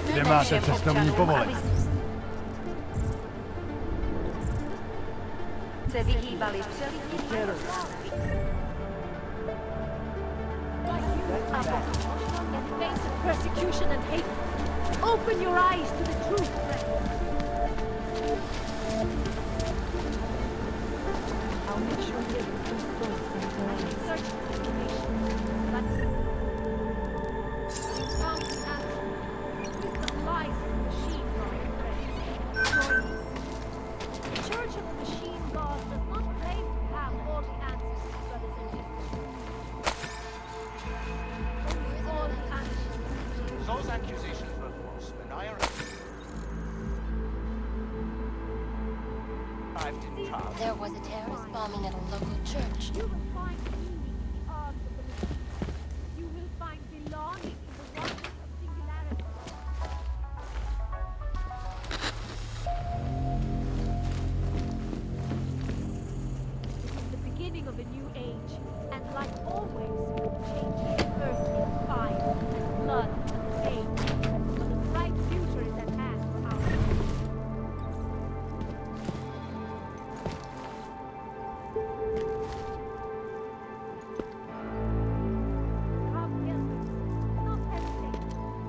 Kde máte cestovní povolení? Se vyhýbali přelití. Face of persecution and hate. Open your eyes to the truth, friend. I'll make sure you Search for information, but found the answer. Wisdom lies in the machine, my friends. Join us. The Church of the Machine God does not claim to have all the answers to brothers and sisters. Only all the answers. Those accusations were false, and I are... There was a terrorist bombing at a local church. You will find meaning in the art of the machine. You will find belonging in the wonders of singularity. It is the beginning of a new age, and like always, changing the earth in fire, and blood, and pain. But a bright future is at hand for our people. Come, Deus. Do not hesitate.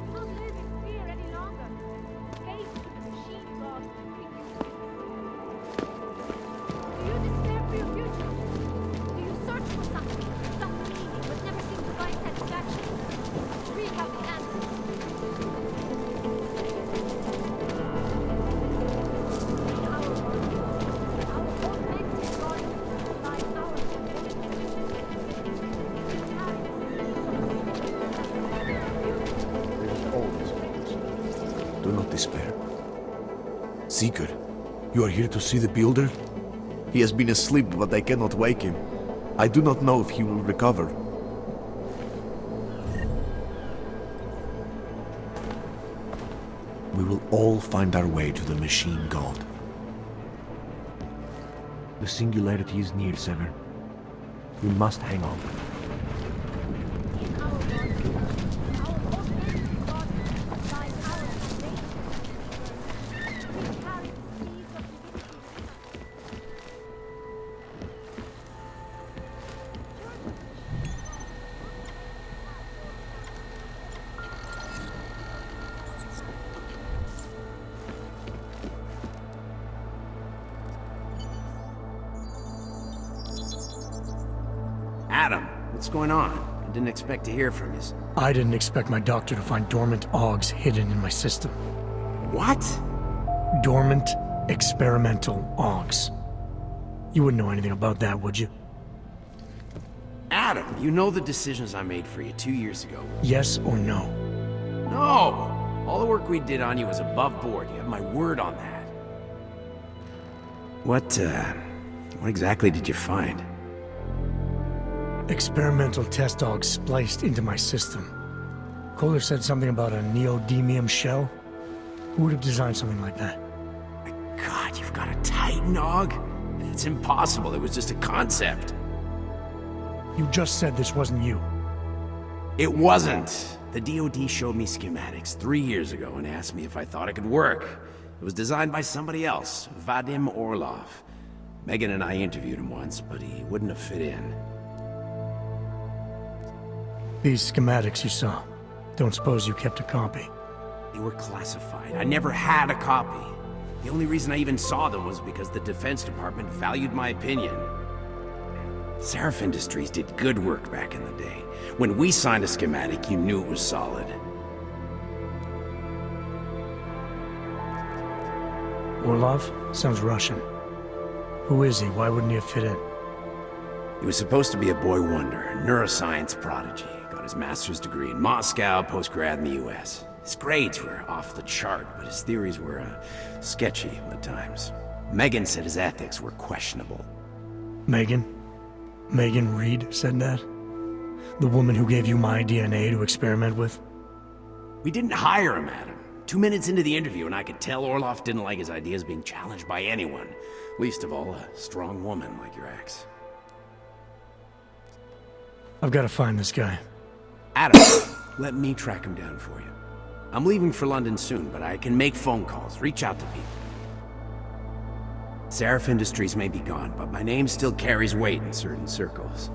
Do not live in fear any longer. Gaze to the machine God to bring you peace. Do you despair for your future? Do you search for something, some meaning, but never seem to find satisfaction? We have the answers. In our world, our authentic God lies our Do not despair. Seeker, you are here to see the builder? He has been asleep, but I cannot wake him. I do not know if he will recover. We will all find our way to the machine god. The singularity is near, Sever. We must hang on. In our world, our authentic God lies our foundation. We carry the seeds of divinity. Adam, what's going on? I didn't expect to hear from you. I didn't expect my doctor to find dormant AUGs hidden in my system. What? Dormant experimental AUGs. You wouldn't know anything about that, would you? Adam, you know the decisions I made for you 2 years ago. Yes or no? No! All the work we did on you was above board. You have my word on that. What exactly did you find? Experimental test AUGs spliced into my system. Kohler said something about a neodymium shell. Who would have designed something like that? My God, you've got a Titan AUG? It's impossible. It was just a concept. You just said this wasn't you. It wasn't. The DoD showed me schematics 3 years ago and asked me if I thought it could work. It was designed by somebody else, Vadim Orlov. Megan and I interviewed him once, but he wouldn't have fit in. These schematics you saw. Don't suppose you kept a copy? They were classified. I never had a copy. The only reason I even saw them was because the Defense Department valued my opinion. Seraph Industries did good work back in the day. When we signed a schematic, you knew it was solid. Orlov? Sounds Russian. Who is he? Why wouldn't he have fit in? He was supposed to be a boy wonder, a neuroscience prodigy. Got his master's degree in Moscow, post-grad in the US. His grades were off the chart, but his theories were sketchy at times. Megan said his ethics were questionable. Megan? Megan Reed said that? The woman who gave you my DNA to experiment with? We didn't hire him, Adam. 2 minutes into the interview, and I could tell Orlov didn't like his ideas being challenged by anyone. Least of all, a strong woman like your ex. I've got to find this guy. Adam, let me track him down for you. I'm leaving for London soon, but I can make phone calls, reach out to people. Seraph Industries may be gone, but my name still carries weight in certain circles.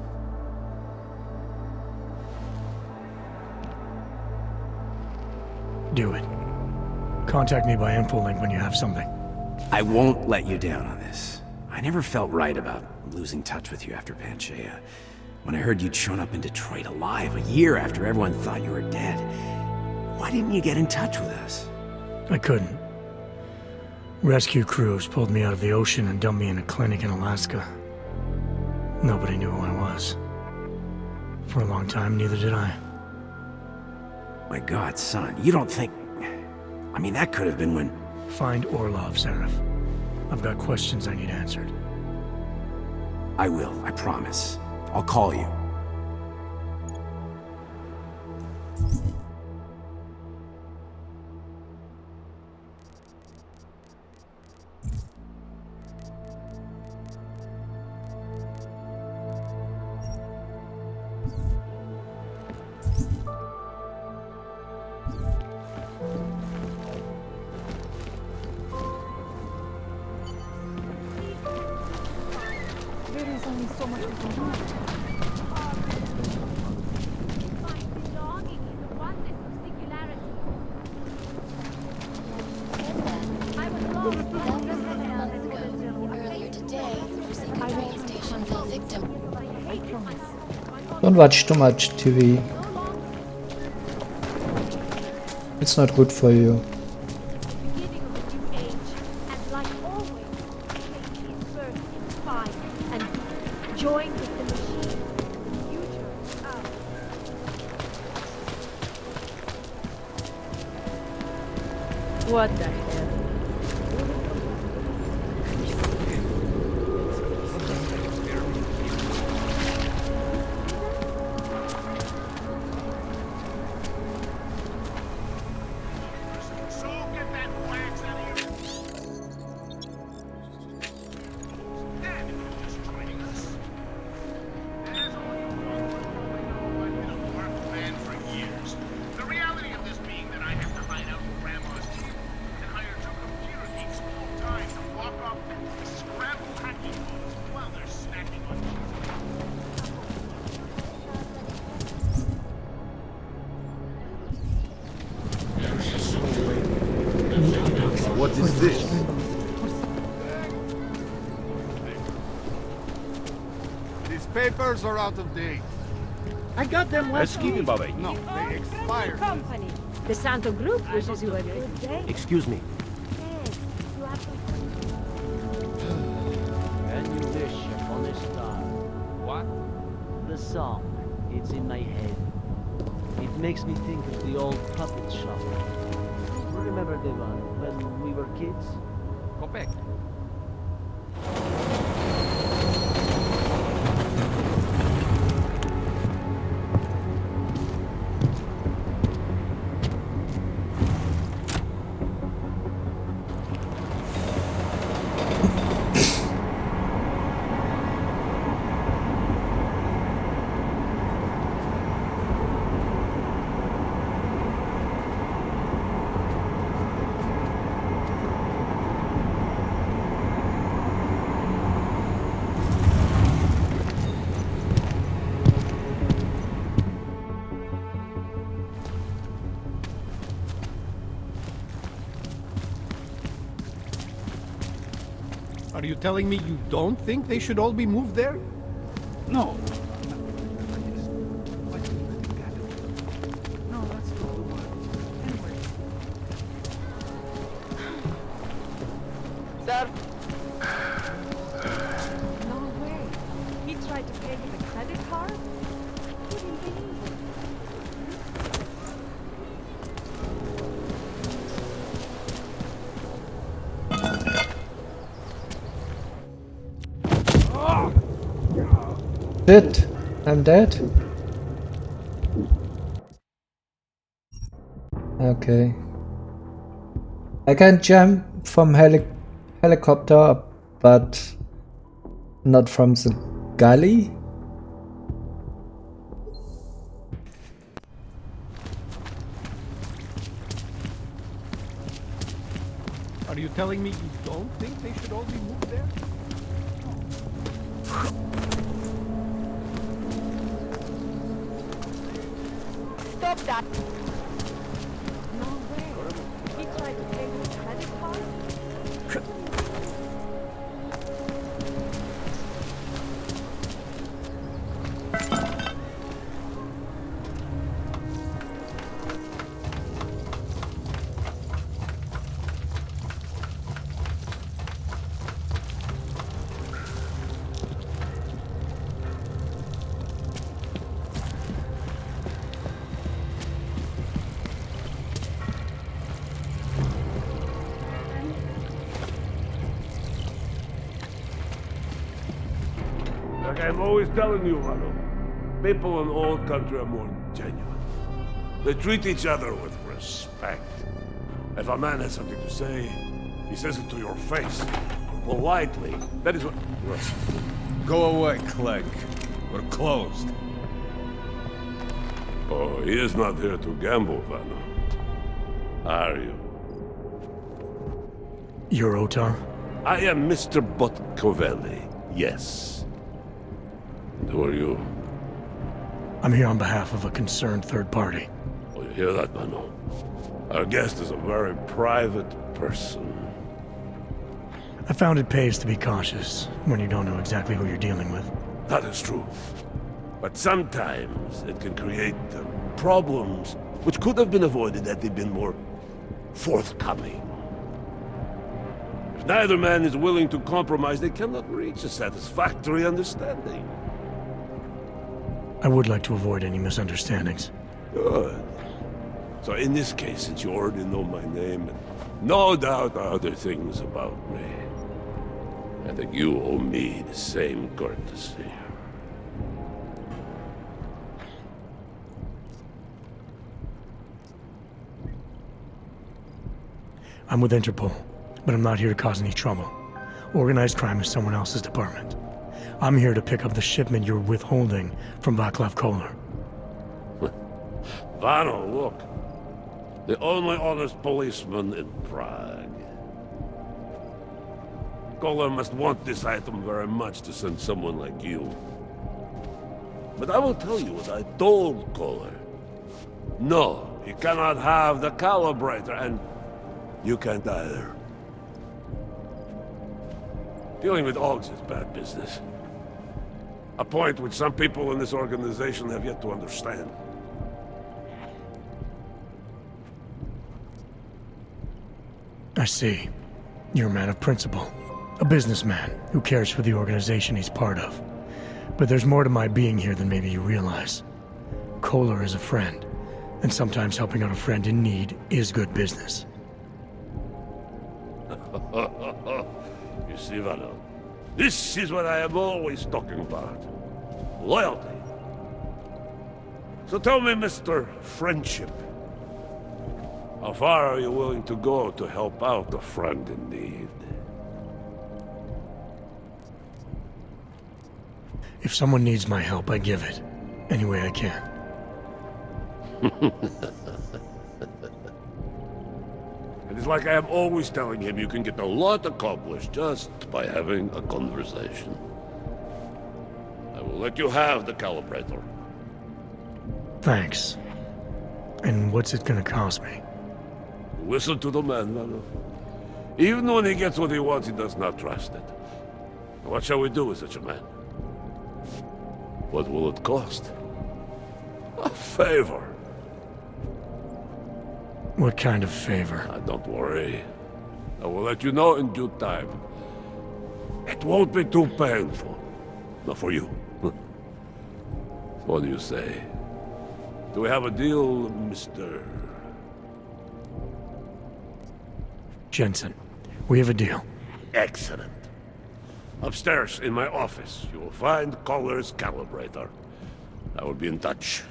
Do it. Contact me by infolink when you have something. I won't let you down on this. I never felt right about losing touch with you after Panchaea. When I heard you'd shown up in Detroit alive a year after everyone thought you were dead, why didn't you get in touch with us? I couldn't. Rescue crews pulled me out of the ocean and dumped me in a clinic in Alaska. Nobody knew who I was. For a long time, neither did I. My God, son, you don't think... I mean, that could have been when... Find Orlov, Seraph. I've got questions I need answered. I will, I promise. I'll call you. There is only so much we can do. Find belonging in the oneness of singularity. I was lost. That was 7 months ago. Earlier today, the Forsaken train station fell victim. Don't watch too much TV. It's not good for you. Beginning of a new age, and like always, change is birth in fire, and joined with the machine, the future is ours. What the hell? So get that wax out of here. Damn, you're just joining us. As all you probably know, I've been a work man for years. The reality of this being that I have to hide out with Grandma's team and hire two computer geeks full time to walk off scrabble hacking phones while they're snacking on cheese. What is this? These papers are out of date. I got them last week. No, they expired. Company. The Santo Group wishes you a good day. Excuse me. Yes, you have to Can you wish upon a star? What? The song, it's in my head. It makes me think of the old puppet shop. Remember the one when we were kids? Copec. Are you telling me you don't think they should all be moved there? No. Sir? No way. He tried to pay with a credit card? Couldn't believe it. Shit, I'm dead. Okay. I can jump from helicopter, but not from the galley. Are you telling me you don't think they should all be moved there? Stop that! No way. He tried to pay with a credit card? Like I'm always telling you, Vano, people in old country are more genuine. They treat each other with respect. If a man has something to say, he says it to your face. Politely. That is what... Go away, Clegg. We're closed. Oh, he is not here to gamble, Vano. Are you? You're Otar? I am Mr. Botkovelli, yes. And who are you? I'm here on behalf of a concerned third party. Oh, you hear that, Vano? Our guest is a very private person. I found it pays to be cautious when you don't know exactly who you're dealing with. That is true. But sometimes it can create problems which could have been avoided had they been more forthcoming. If neither man is willing to compromise, they cannot reach a satisfactory understanding. I would like to avoid any misunderstandings. Good. So in this case, since you already know my name, and no doubt other things about me, I think you owe me the same courtesy. I'm with Interpol, but I'm not here to cause any trouble. Organized crime is someone else's department. I'm here to pick up the shipment you're withholding from Václav Koller. Vano, look. The only honest policeman in Prague. Koller must want this item very much to send someone like you. But I will tell you what I told Koller. No, he cannot have the calibrator, and you can't either. Dealing with Augs is bad business. A point which some people in this organization have yet to understand. I see. You're a man of principle. A businessman who cares for the organization he's part of. But there's more to my being here than maybe you realize. Koller is a friend, and sometimes helping out a friend in need is good business. You see, Vano, this is what I am always talking about. Loyalty. So tell me, Mr. Friendship, how far are you willing to go to help out a friend in need? If someone needs my help, I give it. Any way I can. It is like I am always telling him, you can get a lot accomplished just by having a conversation. I will let you have the calibrator. Thanks. And what's it gonna cost me? Listen to the man, Vano. Even when he gets what he wants, he does not trust it. What shall we do with such a man? What will it cost? A favor. What kind of favor? Don't worry. I will let you know in due time. It won't be too painful. Not for you. What do you say? Do we have a deal, Mr. Jensen, we have a deal. Excellent. Upstairs in my office, you will find Koller's calibrator. I will be in touch.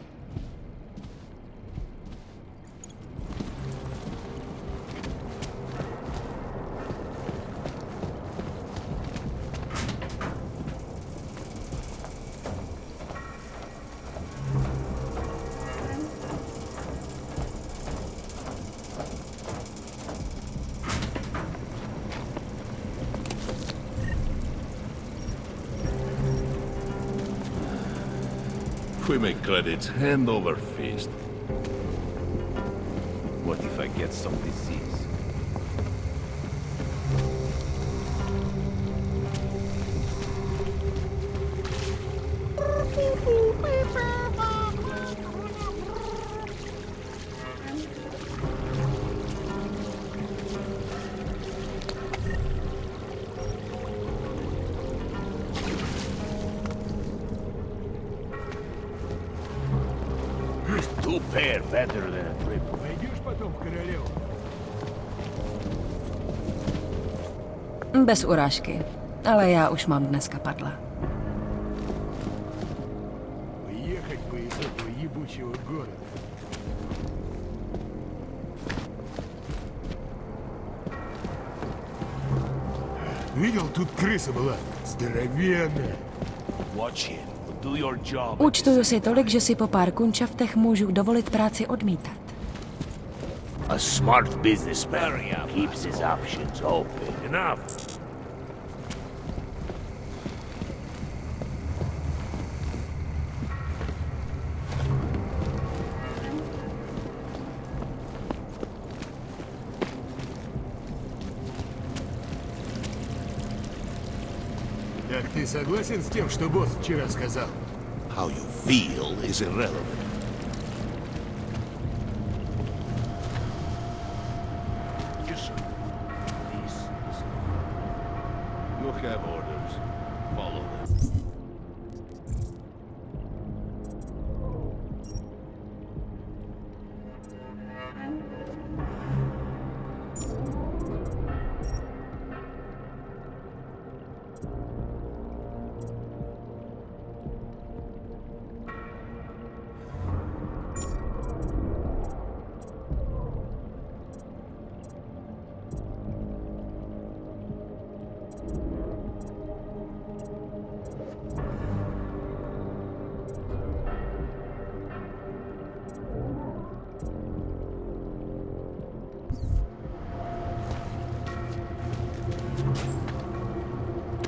We make credits hand over fist. What if I get some disease? Two pair better than a triple. Пойдешь потом в королеву? Bez urážky, ale já už mám dneska padla. Уехать бы из этого ебучего города. Видел, тут крыса была. Здоровенная. Watch him. Do your job. Účtuju si tolik, že si po pár kunčaftech můžu dovolit práci odmítat. A smart businessman keeps his options open. Enough. Так ты согласен с тем, что босс вчера сказал? How you feel is irrelevant. Yes, sir. You have orders. Follow them.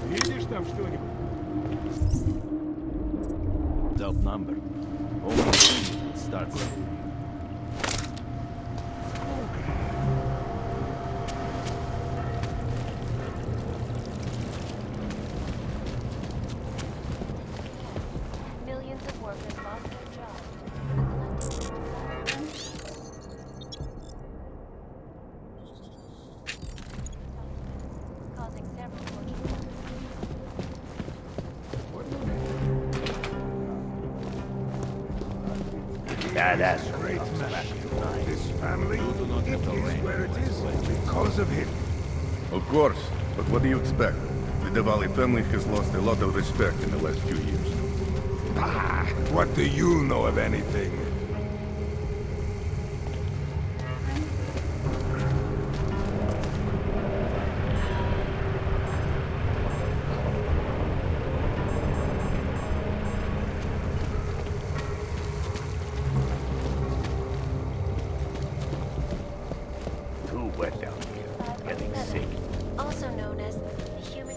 Видишь там что-нибудь? Dope number. Only starts. Millions of workers lost their jobs. Causing several fortunes. That's Great man. This family, it is where it is because of him. Of course, but what do you expect? The Diwali family has lost a lot of respect in the last few years. Ah, what do you know of anything? too wet down here. Getting sick. Also known as human.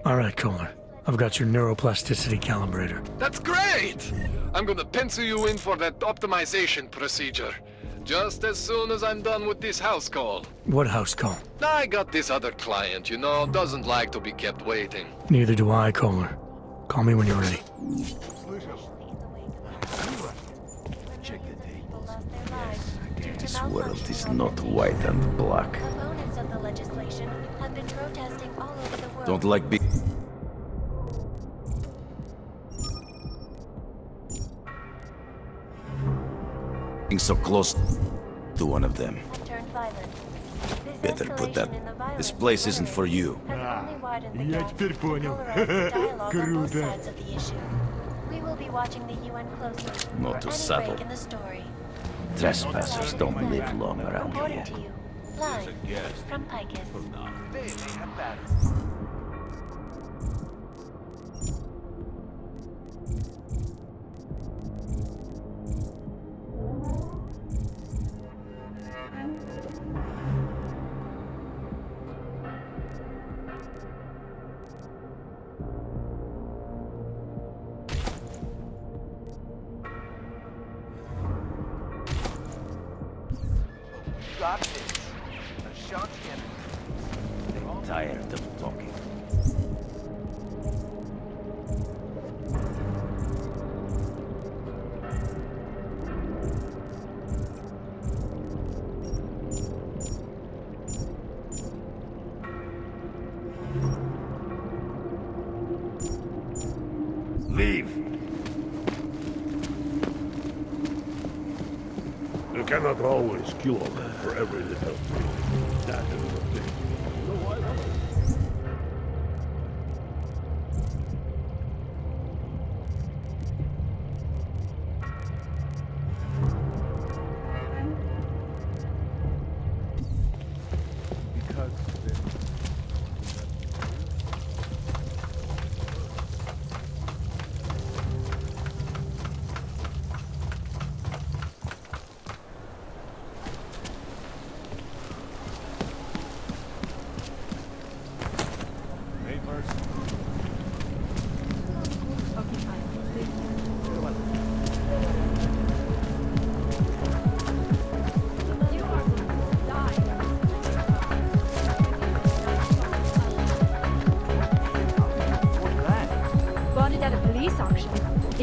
All right, Kohler. I've got your neuroplasticity calibrator. That's great! I'm gonna pencil you in for that optimization procedure. Just as soon as I'm done with this house call. What house call? I got this other client, you know, doesn't like to be kept waiting. Neither do I, Kohler. Call me when you're ready. This world is not white and black. Opponents of the legislation have been protesting all over the world. Don't like being so close to one of them. Turned violent. Better put that. This place isn't for you. Я теперь понял. Круто. We will be watching the UN closely. Not too Any subtle. break in the story. Trespassers don't live long around Reporting here. to you, live from Picus. got this. A shot together. I'm tired of talking. Leave. You cannot always kill a man for every little thing. That is the thing. You know why not?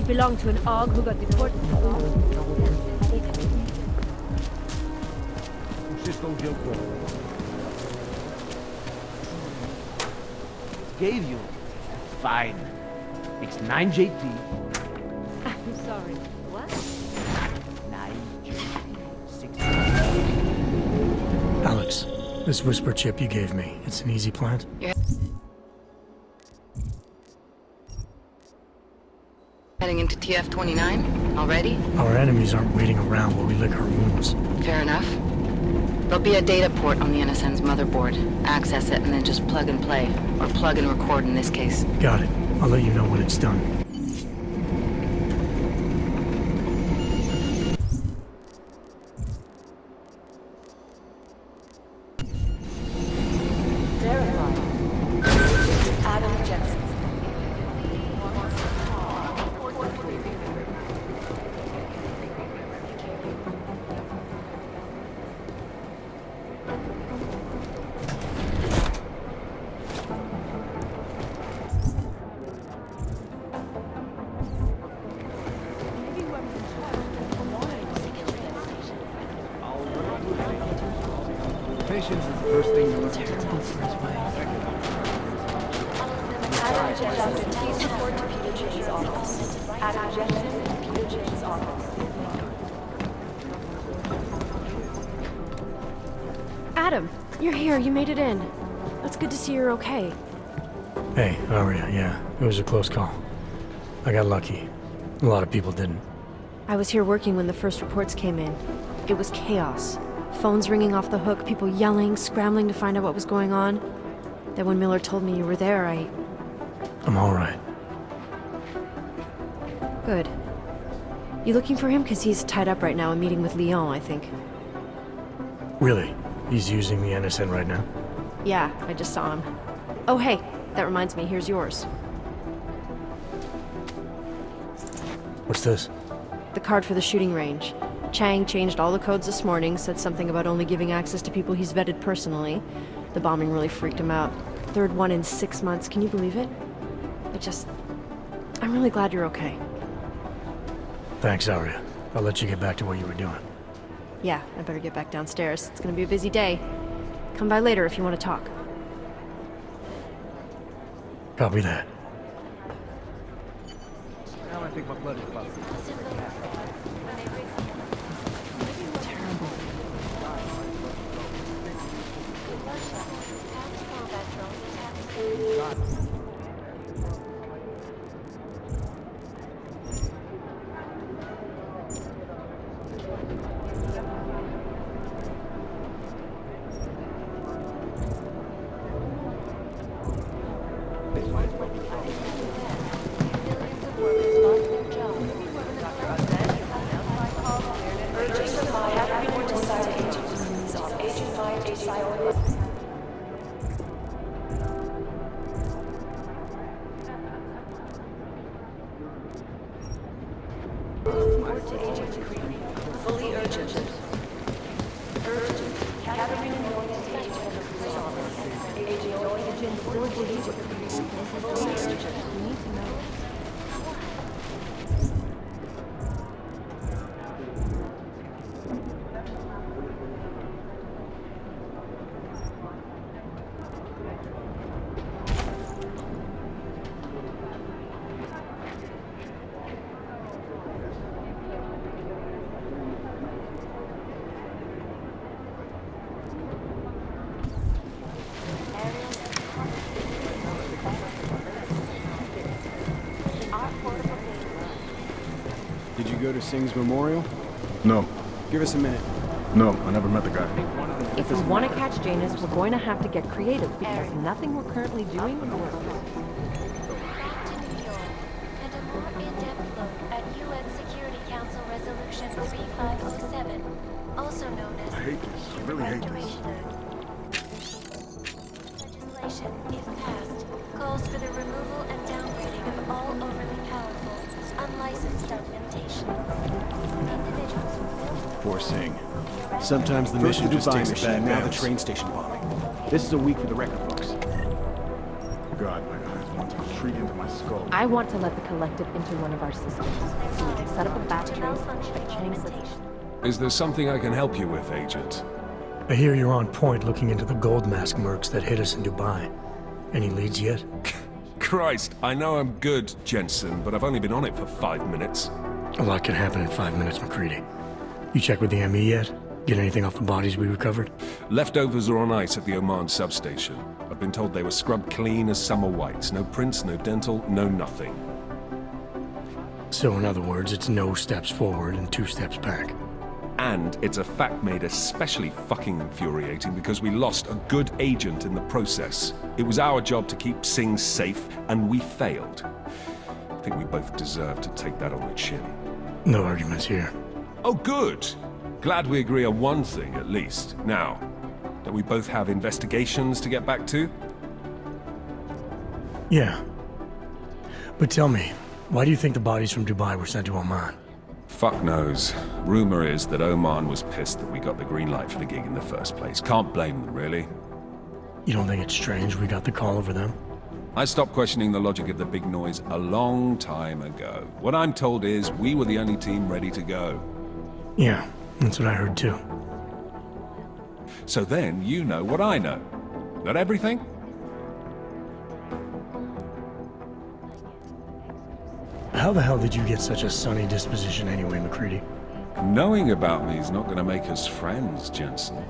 Belonged to an AUG who got deported. Gave you. Fine. It's 9JT. I'm sorry. What? 9JT. Alex, this whisper chip you gave me, it's an easy plant? Yeah. Heading into TF-29 already? Our enemies aren't waiting around while we lick our wounds. Fair enough. There'll be a data port on the NSN's motherboard. Access it and then just plug and play. Or plug and record in this case. Got it. I'll let you know when it's done. Patience is the first thing you look at. Adam Jensen, please report to Peter J's office. Adam Jensen, Peter J's office. Adam, you're here. You made it in. It's good to see you're okay. Hey, Aria, yeah. It was a close call. I got lucky. A lot of people didn't. I was here working when the first reports came in. It was chaos. Phones ringing off the hook, people yelling, scrambling to find out what was going on. Then when Miller told me you were there, I'm alright. Good. You looking for him? Because he's tied up right now and meeting with Lyon, I think. Really? He's using the NSN right now? Yeah, I just saw him. Oh, hey, that reminds me, here's yours. What's this? The card for the shooting range. Chang changed all the codes this morning, said something about only giving access to people he's vetted personally. The bombing really freaked him out. Third one in 6 months, can you believe it? I'm really glad you're okay. Thanks, Aria. I'll let you get back to what you were doing. Yeah, I better get back downstairs. It's gonna be a busy day. Come by later if you want to talk. Copy that. Now I think my blood is buzzing. Did you go to Singh's memorial? No. Give us a minute. No, I never met the guy. If we want to catch Janus, we're going to have to get creative because nothing we're currently doing works. And a more in-depth look at UN Security Council Resolution 3507, also known as I hate this. I really hate this. Legislation, if passed, calls for the removal and downgrading of all overly powerful, unlicensed augmentations. Individuals who build Poor Singh. Sometimes the mission just takes a bad now the train station bombing. This is a week for the record books. God, my eyes want to shriek into my skull. I want to let the collective into one of our systems, so we can set up a batch trace that Chang says. Is there something I can help you with, Agent? I hear you're on point looking into the gold mask mercs that hit us in Dubai. Any leads yet? Christ, I know I'm good, Jensen, but I've only been on it for 5 minutes. A lot can happen in 5 minutes, McCready. You check with the ME yet? Get anything off the bodies we recovered? Leftovers are on ice at the Oman substation. I've been told they were scrubbed clean as summer whites. No prints, no dental, no nothing. So in other words, it's no steps forward and 2 steps back. And it's a fact made especially fucking infuriating because we lost a good agent in the process. It was our job to keep Singh safe, and we failed. I think we both deserve to take that on the chin. No arguments here. Oh, good. Glad we agree on one thing, at least. Now, don't we both have investigations to get back to? Yeah. But tell me, why do you think the bodies from Dubai were sent to Oman? Fuck knows. Rumor is that Oman was pissed that we got the green light for the gig in the first place. Can't blame them, really. You don't think it's strange we got the call over them? I stopped questioning the logic of the big noise a long time ago. What I'm told is we were the only team ready to go. Yeah, that's what I heard too. So then you know what I know. That everything? How the hell did you get such a sunny disposition anyway, McCready? Knowing about me is not going to make us friends, Jensen.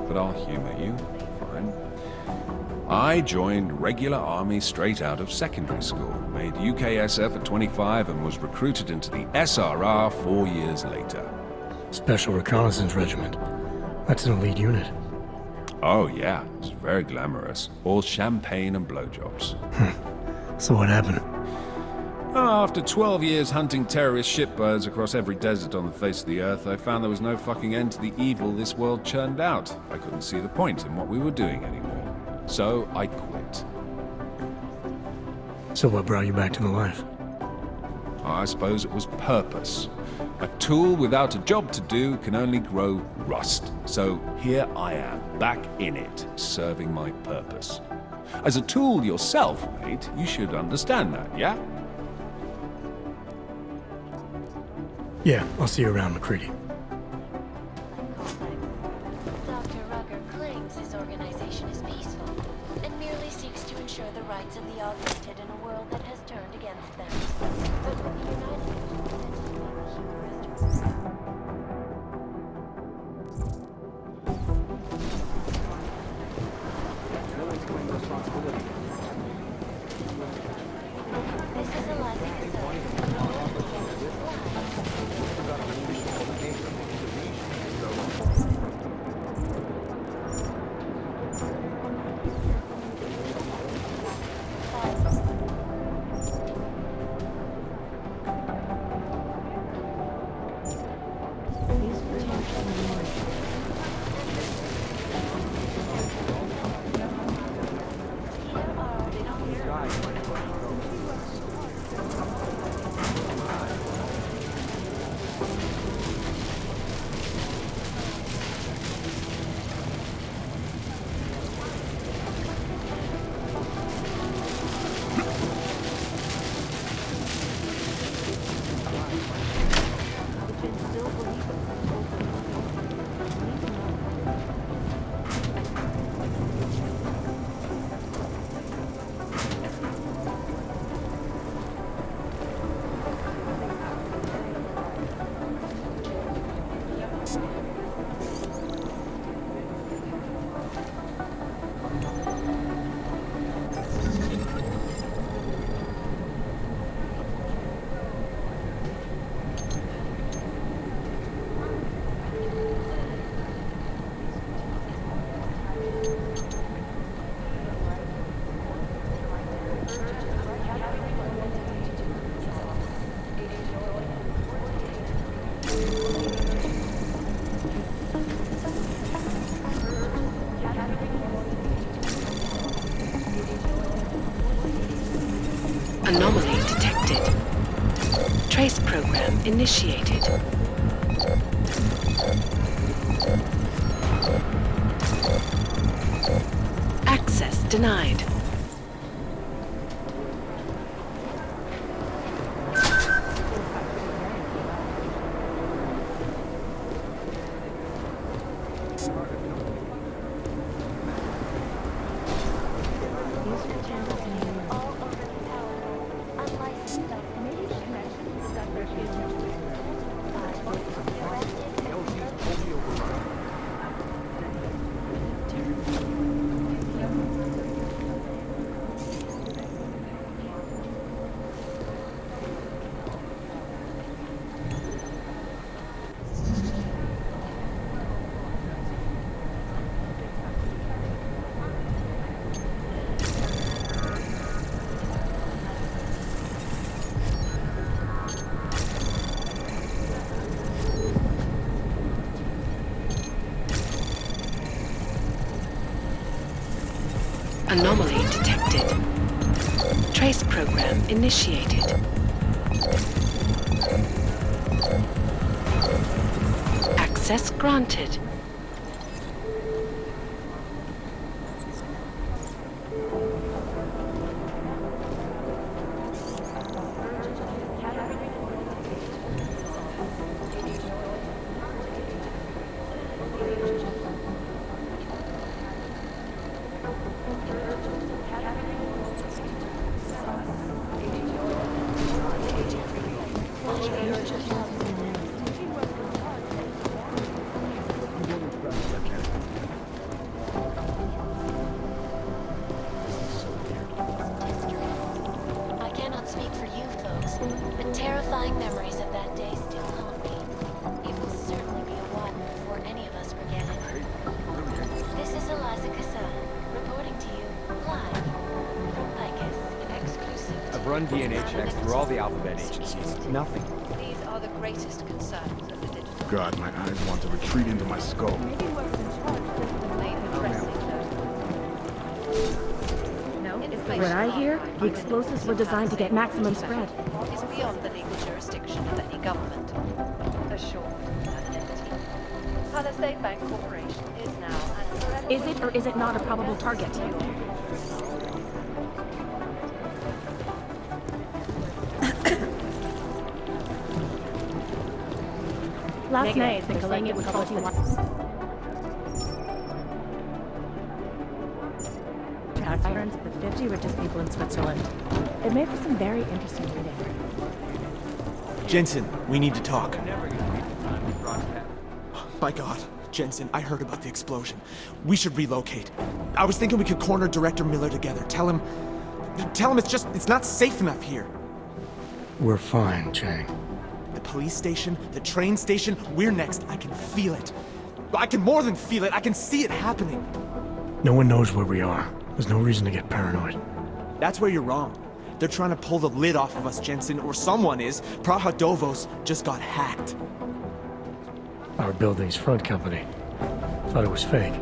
But I'll humor you. Fine. I joined regular army straight out of secondary school, made UKSF at 25 and was recruited into the SRR 4 years later. Special Reconnaissance Regiment. That's an elite unit. Oh yeah, it's very glamorous. All champagne and blowjobs. So what happened? After 12 years hunting terrorist shitbirds across every desert on the face of the earth, I found there was no fucking end to the evil this world churned out. I couldn't see the point in what we were doing anymore. So I quit. So what brought you back to the life? I suppose it was purpose. A tool without a job to do can only grow rust. So here I am, back in it, serving my purpose. As a tool yourself, mate, you should understand that, yeah? Yeah, I'll see you around, McCready. Dr. Rucker claims his organization is peaceful and merely seeks to ensure the rights of the augmented in a world that has turned against them. But with the United This is a live program initiated. Access denied. Anomaly detected. Trace program initiated. Access granted. I cannot speak for you folks, but terrifying memories of that day still haunt me. It will certainly be a while before any of us forget it. This is Eliza Kassan, reporting to you live from Lycus, exclusive. I've run DNA checks through all the alphabet agencies. Nothing. These are the greatest concerns of the digital. God, my eyes want to retreat into my skull. Maybe what's in charge of the main pressing What I hear, the explosives were designed to get maximum spread. is beyond the legal jurisdiction of any government. Assured anonymity. Palisade Bank Corporation is now an Is it or is it not a probable target? Last night, they were saying it was faulty Irons, the 50 richest people in Switzerland. It made for some very interesting reading. Jensen, we need to talk. My God, Jensen, I heard about the explosion. We should relocate. I was thinking we could corner Director Miller together. Tell him it's not safe enough here. We're fine, Chang. The police station, the train station, we're next. I can feel it. I can more than feel it. I can see it happening. No one knows where we are. There's no reason to get paranoid. That's where you're wrong. They're trying to pull the lid off of us, Jensen, or someone is. Praha Dovos just got hacked. Our building's front company. Thought it was fake.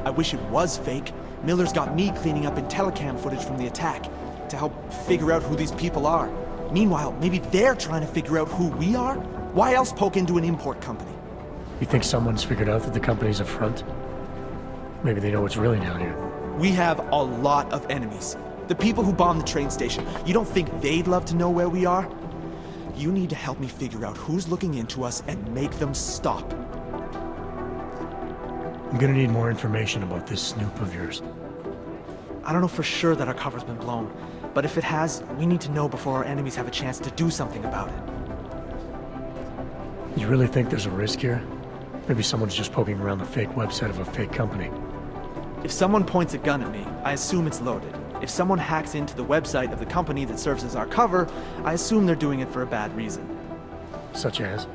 I wish it was fake. Miller's got me cleaning up IntelliCam footage from the attack to help figure out who these people are. Meanwhile, maybe they're trying to figure out who we are? Why else poke into an import company? You think someone's figured out that the company's a front? Maybe they know what's really down here. We have a lot of enemies. The people who bombed the train station. You don't think they'd love to know where we are? You need to help me figure out who's looking into us and make them stop. I'm gonna need more information about this snoop of yours. I don't know for sure that our cover's been blown, but if it has, we need to know before our enemies have a chance to do something about it. You really think there's a risk here? Maybe someone's just poking around the fake website of a fake company. If someone points a gun at me, I assume it's loaded. If someone hacks into the website of the company that serves as our cover, I assume they're doing it for a bad reason. Such as?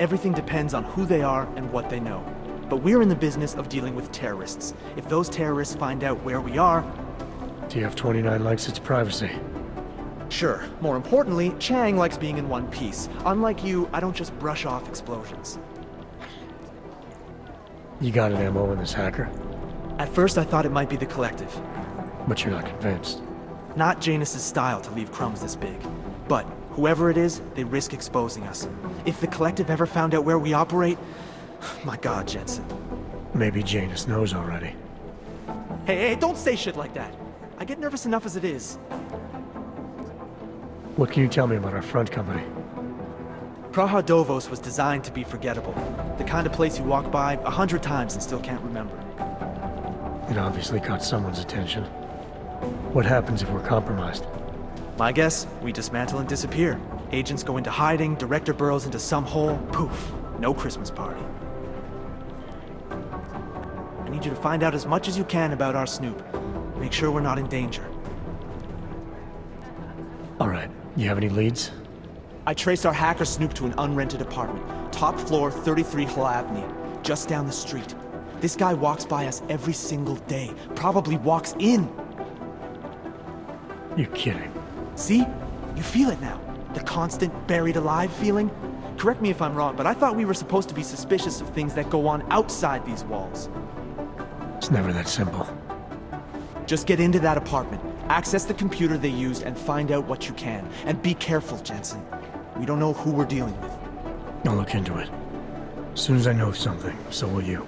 Everything depends on who they are and what they know. But we're in the business of dealing with terrorists. If those terrorists find out where we are... TF-29 likes its privacy. Sure. More importantly, Chang likes being in one piece. Unlike you, I don't just brush off explosions. You got an MO in this hacker? At first I thought it might be the Collective. But you're not convinced? Not Janus's style to leave crumbs this big. But Whoever it is, they risk exposing us. If the Collective ever found out where we operate... My God, Jensen. Maybe Janus knows already. Hey, don't say shit like that. I get nervous enough as it is. What can you tell me about our front company? Praha Dovos was designed to be forgettable. The kind of place you walk by 100 times and still can't remember. It obviously caught someone's attention. What happens if we're compromised? My guess, we dismantle and disappear. Agents go into hiding, director burrows into some hole, poof, no Christmas party. I need you to find out as much as you can about our Snoop. Make sure we're not in danger. All right, you have any leads? I traced our hacker Snoop to an unrented apartment. Top floor, 33 Hlavny, just down the street. This guy walks by us every single day, probably walks in. You're kidding. See? You feel it now. The constant buried alive feeling. Correct me if I'm wrong, but I thought we were supposed to be suspicious of things that go on outside these walls. It's never that simple. Just get into that apartment, access the computer they used, and find out what you can. And be careful, Jensen. We don't know who we're dealing with. I'll look into it. As soon as I know something, so will you.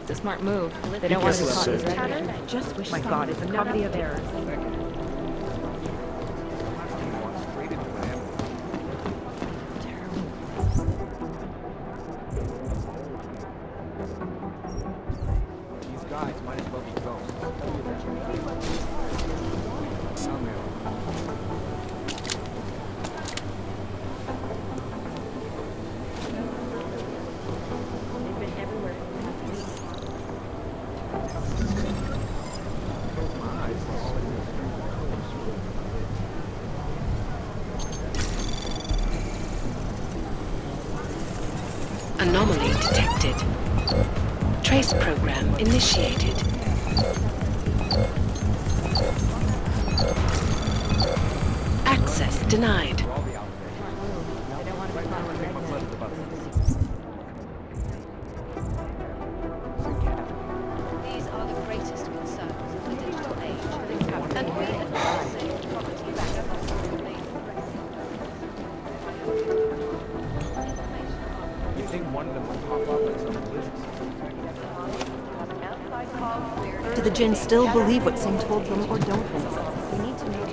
It's a smart move. They don't want to be caught in red. Just wish. My God, it's a comedy of errors. These guys might as well be ghosts. Anomaly detected. Trace program initiated. Access denied. These are the greatest concerns of the digital age, and we at Corsair take property back responsibly. You think one of them will pop up at some Do the Jinn still believe what Singh told them, or don't they? We need to know.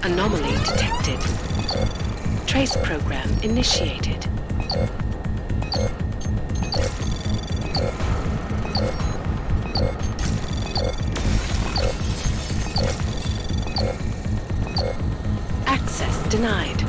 Anomaly detected. Trace program initiated. Access denied.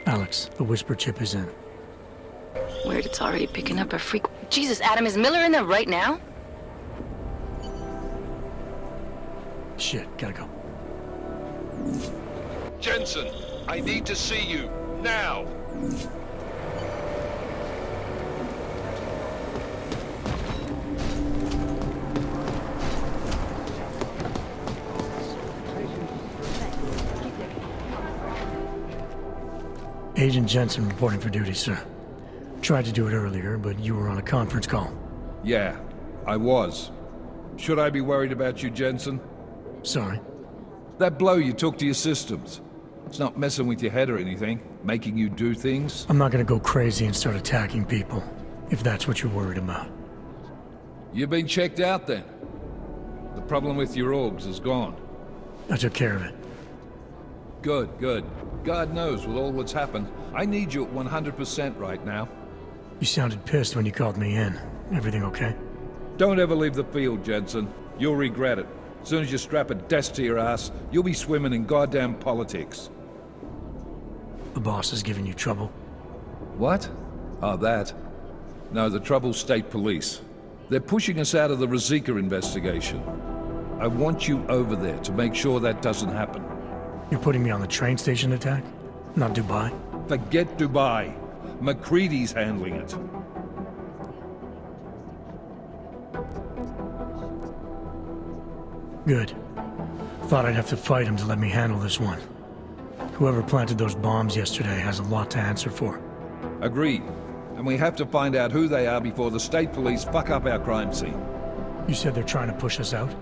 Alex, the whisper chip is in. Weird, it's already picking up a freak. Jesus, Adam, is Miller in there right now? Shit, gotta go. Jensen, I need to see you, now! Agent Jensen reporting for duty, sir. Tried to do it earlier, but you were on a conference call. Yeah, I was. Should I be worried about you, Jensen? Sorry. That blow you took to your systems. It's not messing with your head or anything, making you do things. I'm not gonna go crazy and start attacking people, if that's what you're worried about. You've been checked out then. The problem with your orgs is gone. I took care of it. Good, good. God knows with all that's happened, I need you at 100% right now. You sounded pissed when you called me in. Everything okay? Don't ever leave the field, Jensen. You'll regret it. As soon as you strap a desk to your ass, you'll be swimming in goddamn politics. The boss is giving you trouble? What? Oh, that? No, the Trouble's state police. They're pushing us out of the Ruzicka investigation. I want you over there to make sure that doesn't happen. You're putting me on the train station attack? Not Dubai? Forget Dubai. McCready's handling it. Good. Thought I'd have to fight him to let me handle this one. Whoever planted those bombs yesterday has a lot to answer for. Agreed. And we have to find out who they are before the state police fuck up our crime scene. You said they're trying to push us out?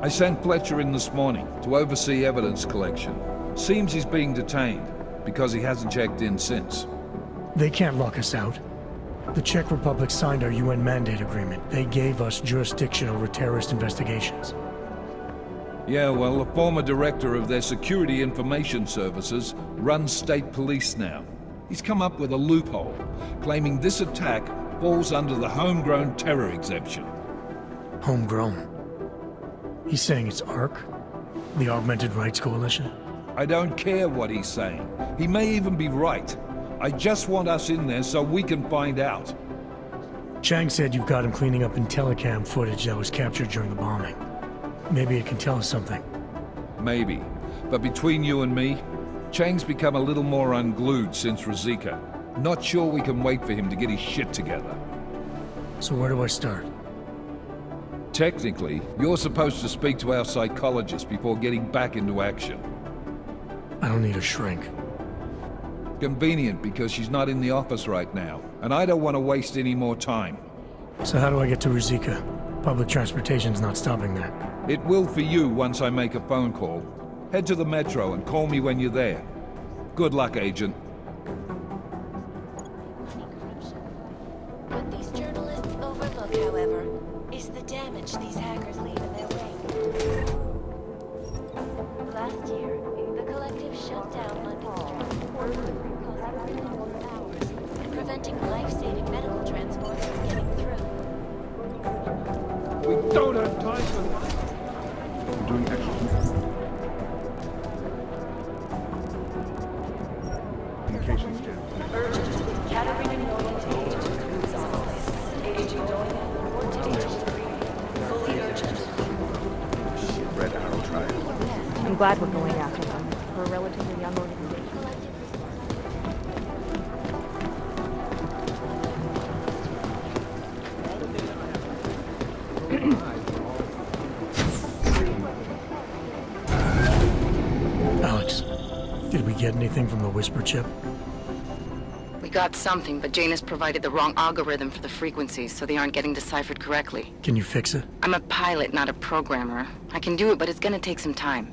I sent Fletcher in this morning to oversee evidence collection. Seems he's being detained, because he hasn't checked in since. They can't lock us out. The Czech Republic signed our UN mandate agreement. They gave us jurisdiction over terrorist investigations. Yeah, well, the former director of their security information services runs state police now. He's come up with a loophole, claiming this attack falls under the homegrown terror exemption. Homegrown? He's saying it's ARC? The Augmented Rights Coalition? I don't care what he's saying. He may even be right. I just want us in there so we can find out. Chang said you've got him cleaning up Intellicam footage that was captured during the bombing. Maybe it can tell us something. Maybe. But between you and me, Chang's become a little more unglued since Razika. Not sure we can wait for him to get his shit together. So where do I start? Technically, you're supposed to speak to our psychologist before getting back into action. I don't need a shrink. Convenient because she's not in the office right now, and I don't want to waste any more time. So how do I get to Razika? Public transportation's not stopping there. It will for you once I make a phone call. Head to the metro and call me when you're there. Good luck, Agent. What these journalists overlook, however, is the damage these hackers leave in their wake. Last year, the collective shut down London's transport causing long hours and preventing life-saving medical transports from getting through. We don't have time for that. I'm doing extra communications jam. Urgent. Category orientation to Cruise office. Agent fully urgent. Red Arrow Trial. I'm glad we're going after them. We're a relatively young organization. Alex, did we get anything from the Whisper chip? We got something, but Janus provided the wrong algorithm for the frequencies, so they aren't getting deciphered correctly. Can you fix it? I'm a pilot, not a programmer. I can do it, but it's gonna take some time.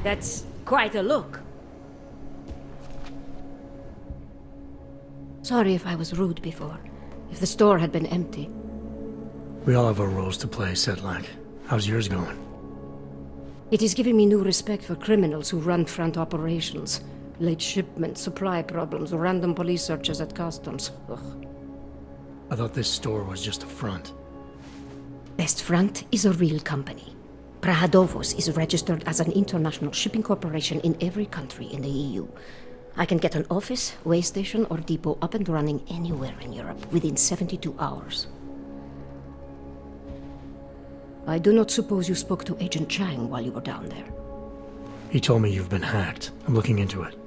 That's quite a look. Sorry if I was rude before. If the store had been empty. We all have our roles to play, Sedlak. How's yours going? It is giving me new respect for criminals who run front operations. Late shipments, supply problems, random police searches at customs. Ugh. I thought this store was just a front. Best Front is a real company. Prahadovos is registered as an international shipping corporation in every country in the EU. I can get an office, way station, or depot up and running anywhere in Europe within 72 hours. I do not suppose you spoke to Agent Chang while you were down there. He told me you've been hacked. I'm looking into it.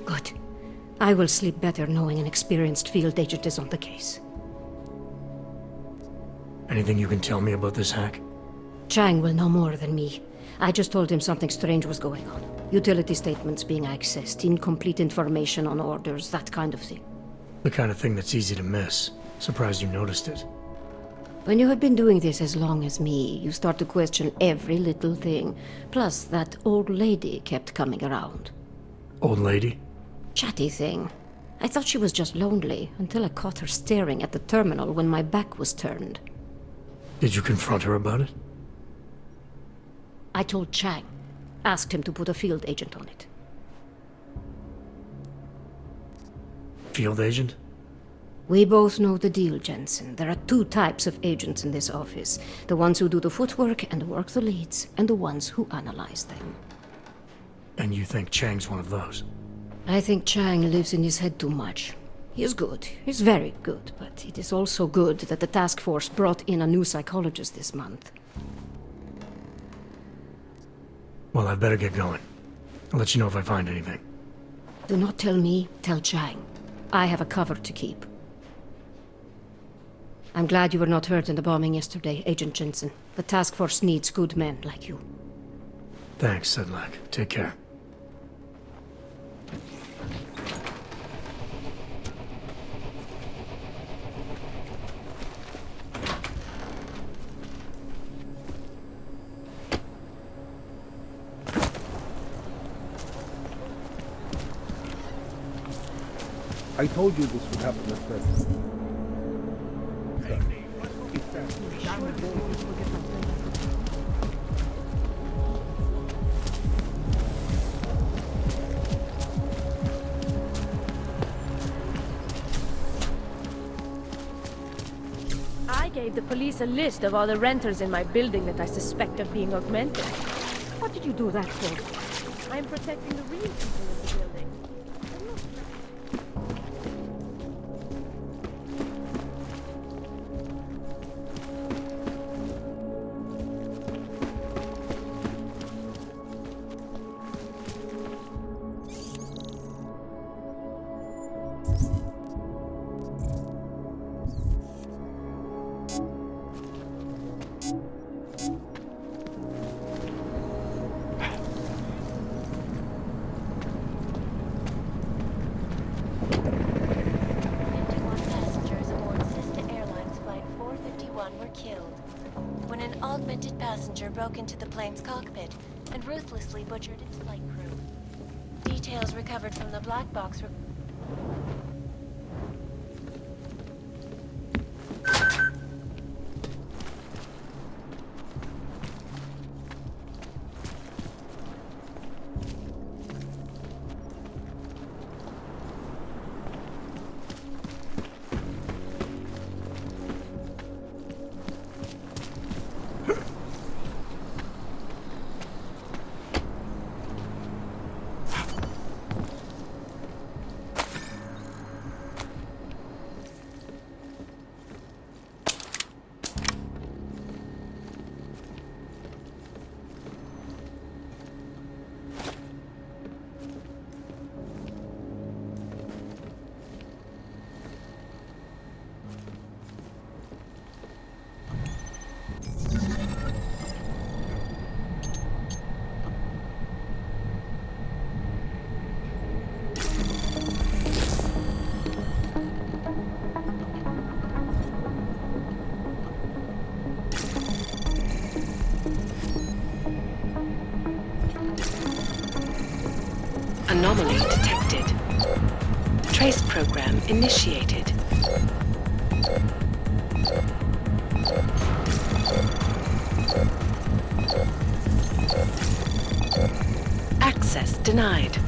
Good. I will sleep better knowing an experienced field agent is on the case. Anything you can tell me about this hack? Chang will know more than me. I just told him something strange was going on. Utility statements being accessed, incomplete information on orders, that kind of thing. The kind of thing that's easy to miss. Surprised you noticed it. When you have been doing this as long as me, you start to question every little thing. Plus, that old lady kept coming around. Old lady? Chatty thing. I thought she was just lonely, until I caught her staring at the terminal when my back was turned. Did you confront her about it? I told Chang. Asked him to put a field agent on it. Field agent? We both know the deal, Jensen. There are two types of agents in this office. The ones who do the footwork and work the leads, and the ones who analyze them. And you think Chang's one of those? I think Chang lives in his head too much. He is good. He's very good, but it is also good that the task force brought in a new psychologist this month. Well, I better get going. I'll let you know if I find anything. Do not tell me, tell Chang. I have a cover to keep. I'm glad you were not hurt in the bombing yesterday, Agent Jensen. The task force needs good men like you. Thanks, Sedlak. Take care. I told you this would happen at first. I gave the police a list of all the renters in my building that I suspect of being augmented. What did you do that for? I'm protecting the real people of the building. Broke into the plane's cockpit and ruthlessly butchered its flight crew. Details recovered from the black box Anomaly detected. Trace program initiated. Access denied.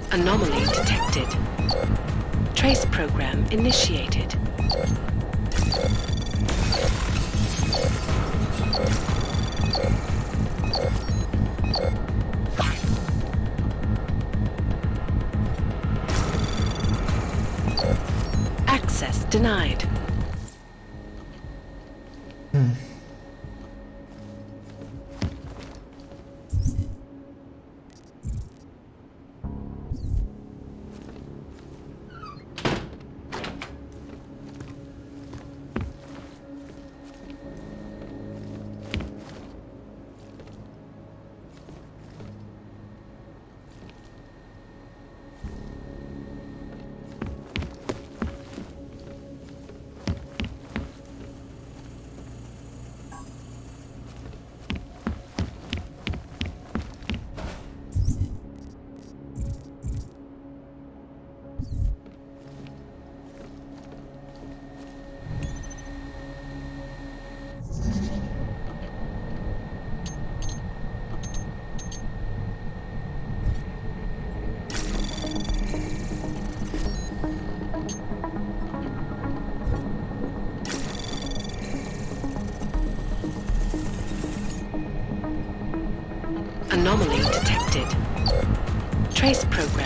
Anomaly detected. Trace program initiated. Access denied.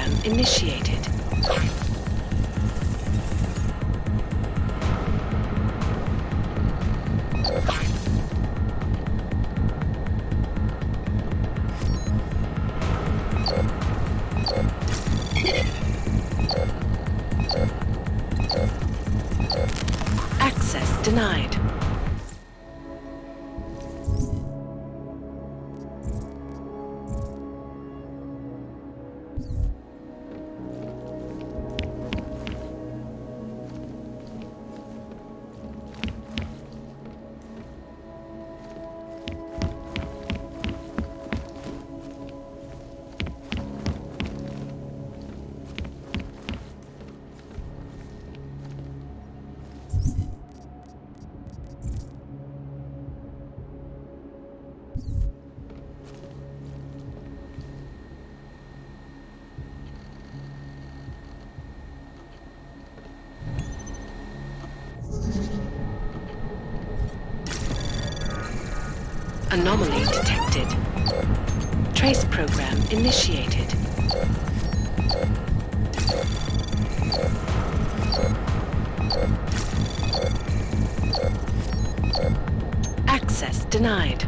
program initiated. Access denied. Anomaly detected. Trace program initiated. Access denied.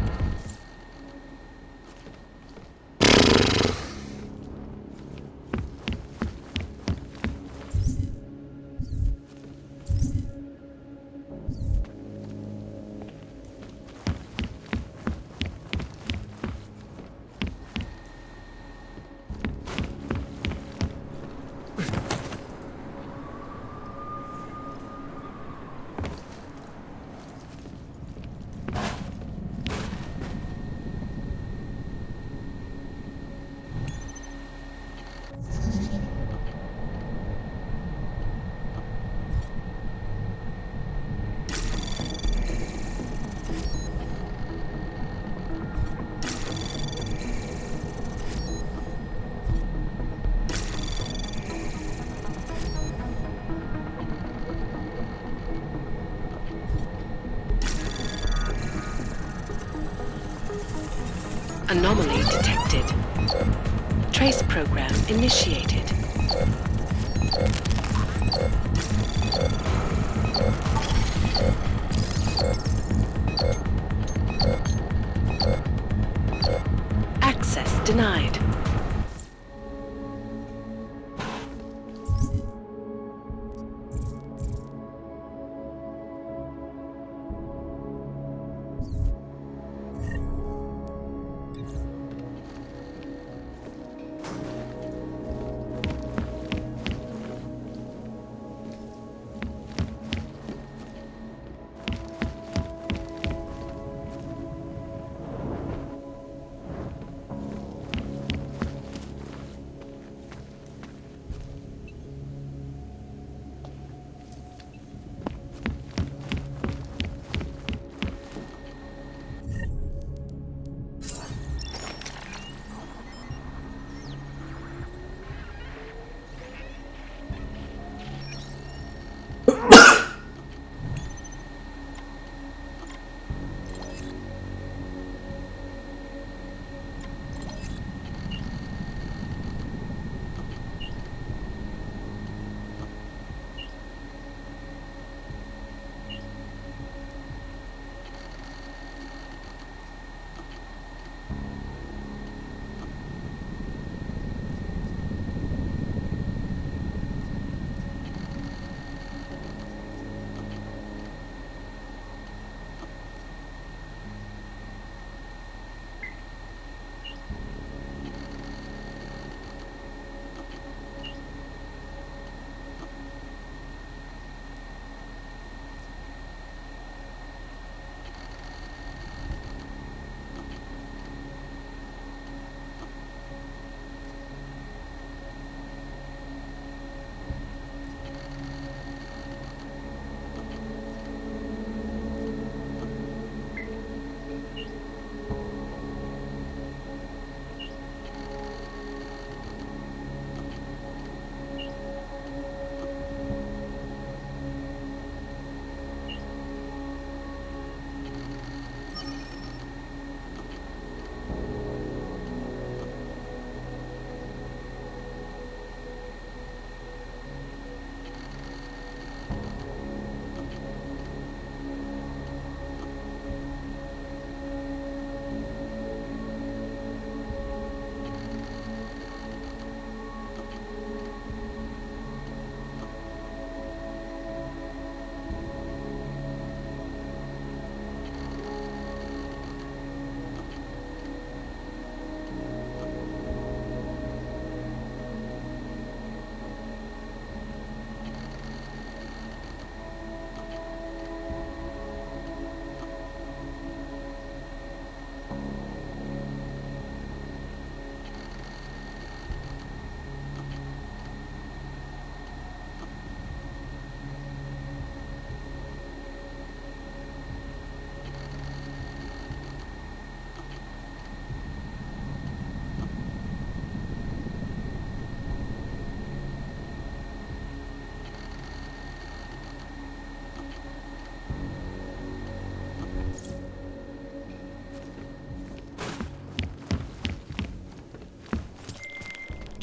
Anomaly detected. Trace program initiated. Access denied.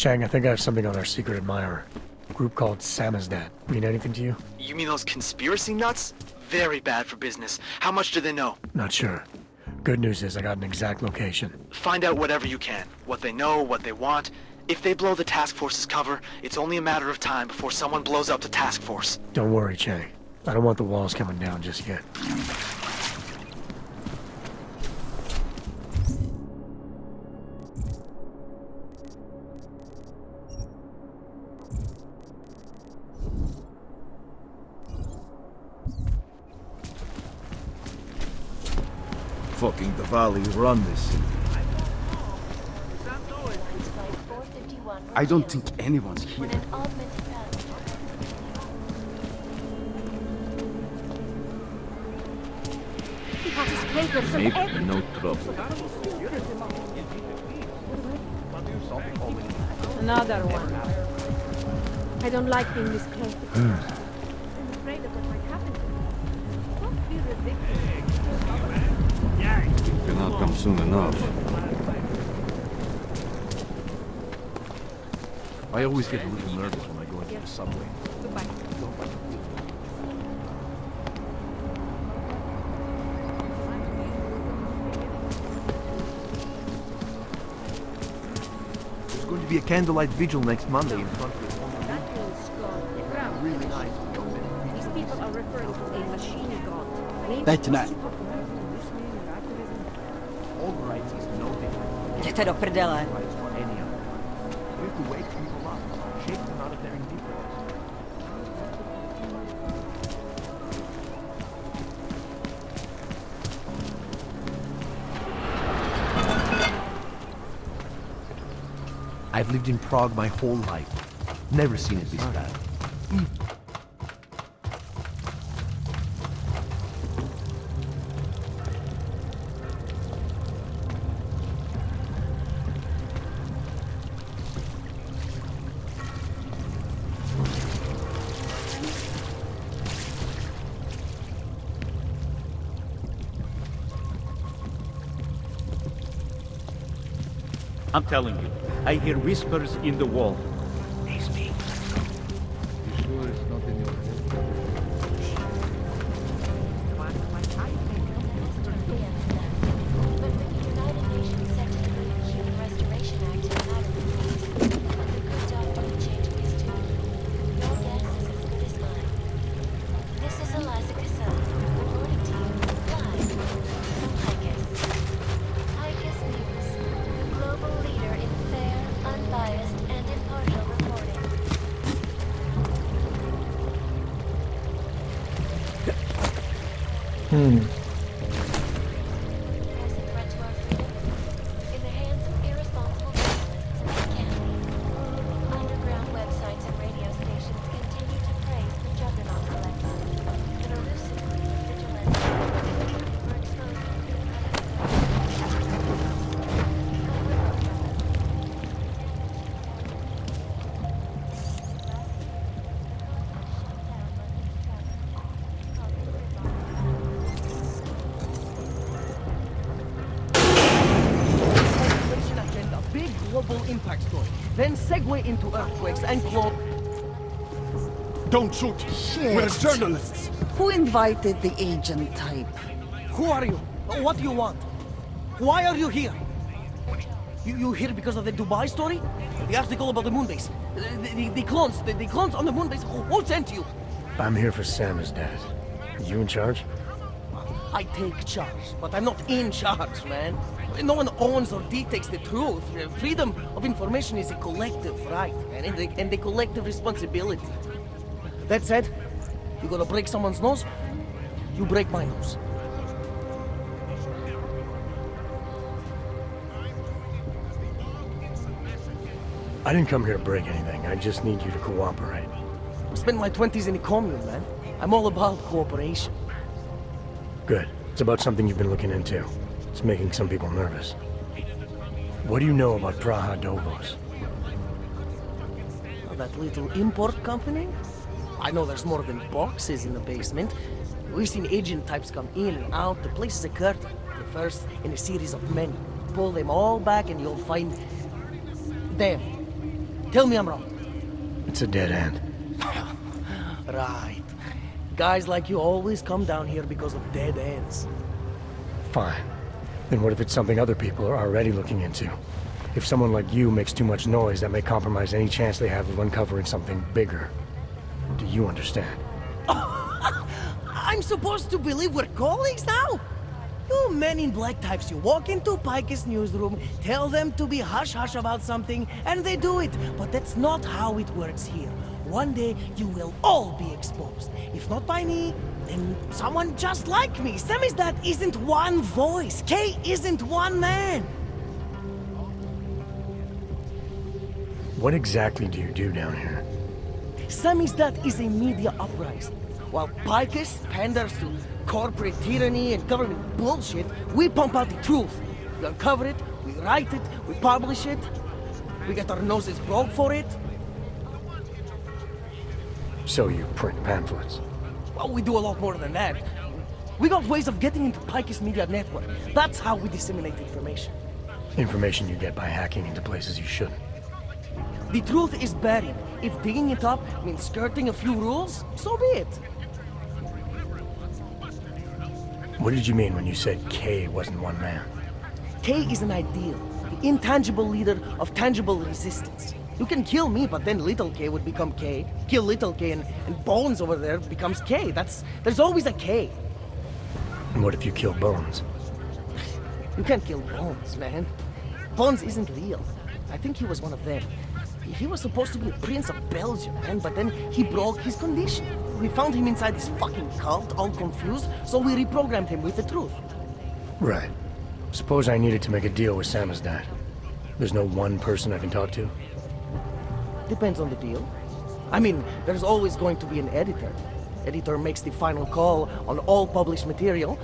Chang, I think I have something on our secret admirer. A group called Samizdat. Mean anything to you? You mean those conspiracy nuts? Very bad for business. How much do they know? Not sure. Good news is I got an exact location. Find out whatever you can. What they know, what they want. If they blow the task force's cover, it's only a matter of time before someone blows up the task force. Don't worry, Chang. I don't want the walls coming down just yet. Fucking Diwali run this city. I don't think anyone's here. Make no trouble. Another one. I don't like being this close. I'm afraid of what might happen to me. Don't be ridiculous. Cannot come soon enough. I always get a little nervous when I go into the subway. Goodbye. There's going to be a candlelight vigil next Monday in front of the really nice. These people are referring to a machine god. Dajte ne. All rights is no different. Jděte do prdele. You have to wake people up, shake them out of their indifference. I've lived in Prague my whole life. Never seen it this bad. I'm telling you, I hear whispers in the wall. They speak. You sure it's not in your head? But with the United Nations Secretary of Human Restoration Act in Aorus, the good doctor will change his tune. Your guess is as good as mine. This is Eliza Cassell, reporting to you live from ICUS. ICUS News, the global leader in fair, unbiased, and impartial reporting. There's a threat to our freedom in the hands of irresponsible journalists and can be. Underground websites and radio stations continue to praise the Juggernaut Collective, an elusive group of vigilantes for exposing Agenda, big global impact story. Then segue into earthquakes and Don't shoot! Shit. We're journalists! Who invited the agent type? Who are you? What do you want? Why are you here? You here because of the Dubai story? The article about the moon base? The clones? The clones on the moon base? Who sent you? I'm here for Samizdat. You in charge? I take charge, but I'm not in charge, man. No one owns or dictates the truth. Freedom of information is a collective right, man, and a collective responsibility. That said, you gonna break someone's nose? You break my nose. I didn't come here to break anything. I just need you to cooperate. I spent my 20s in a commune, man. I'm all about cooperation. Good. It's about something you've been looking into. It's making some people nervous. What do you know about Praha Dovos? That little import company? I know there's more than boxes in the basement. We've seen agent types come in and out. The place is a curtain. The first in a series of many. Pull them all back and you'll find them. Tell me I'm wrong. It's a dead end. Right. Guys like you always come down here because of dead ends. Fine. Then what if it's something other people are already looking into? If someone like you makes too much noise, that may compromise any chance they have of uncovering something bigger. Do you understand? I'm supposed to believe we're colleagues now? You men in black types, you walk into Pike's newsroom, tell them to be hush-hush about something, and they do it. But that's not how it works here. One day, you will all be exposed. If not by me, then someone just like me. Samizdat isn't one voice. K isn't one man. What exactly do you do down here? Samizdat is a media uprising. While Picus panders to corporate tyranny and government bullshit, we pump out the truth. We uncover it, we write it, we publish it. We get our noses broke for it. So you print pamphlets? Well, we do a lot more than that. We got ways of getting into Picus media network. That's how we disseminate information. Information you get by hacking into places you shouldn't. The truth is buried. If digging it up means skirting a few rules, so be it. What did you mean when you said K wasn't one man? K is an ideal, the intangible leader of tangible resistance. You can kill me, but then little K would become K. Kill little K and Bones over there becomes K. There's always a K. And what if you kill Bones? You can't kill Bones, man. Bones isn't real. I think he was one of them. He was supposed to be a prince of Belgium, man, but then he broke his condition. We found him inside this fucking cult, all confused, so we reprogrammed him with the truth. Right. Suppose I needed to make a deal with Samizdat. There's no one person I can talk to? Depends on the deal. I mean, there's always going to be an editor. Editor makes the final call on all published material.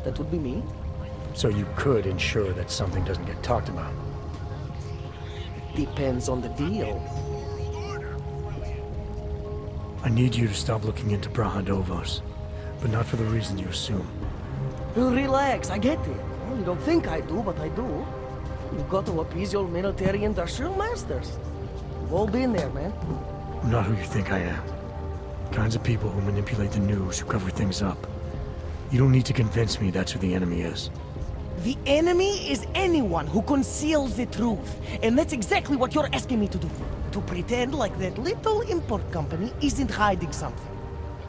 That would be me. So you could ensure that something doesn't get talked about? Depends on the deal. I need you to stop looking into Brahadovos, but not for the reason you assume. Relax, I get it. You don't think I do, but I do. You've got to appease your military industrial masters. We've all been there, man. I'm not who you think I am. The kinds of people who manipulate the news, who cover things up. You don't need to convince me that's who the enemy is. The enemy is anyone who conceals the truth. And that's exactly what you're asking me to do. To pretend like that little import company isn't hiding something.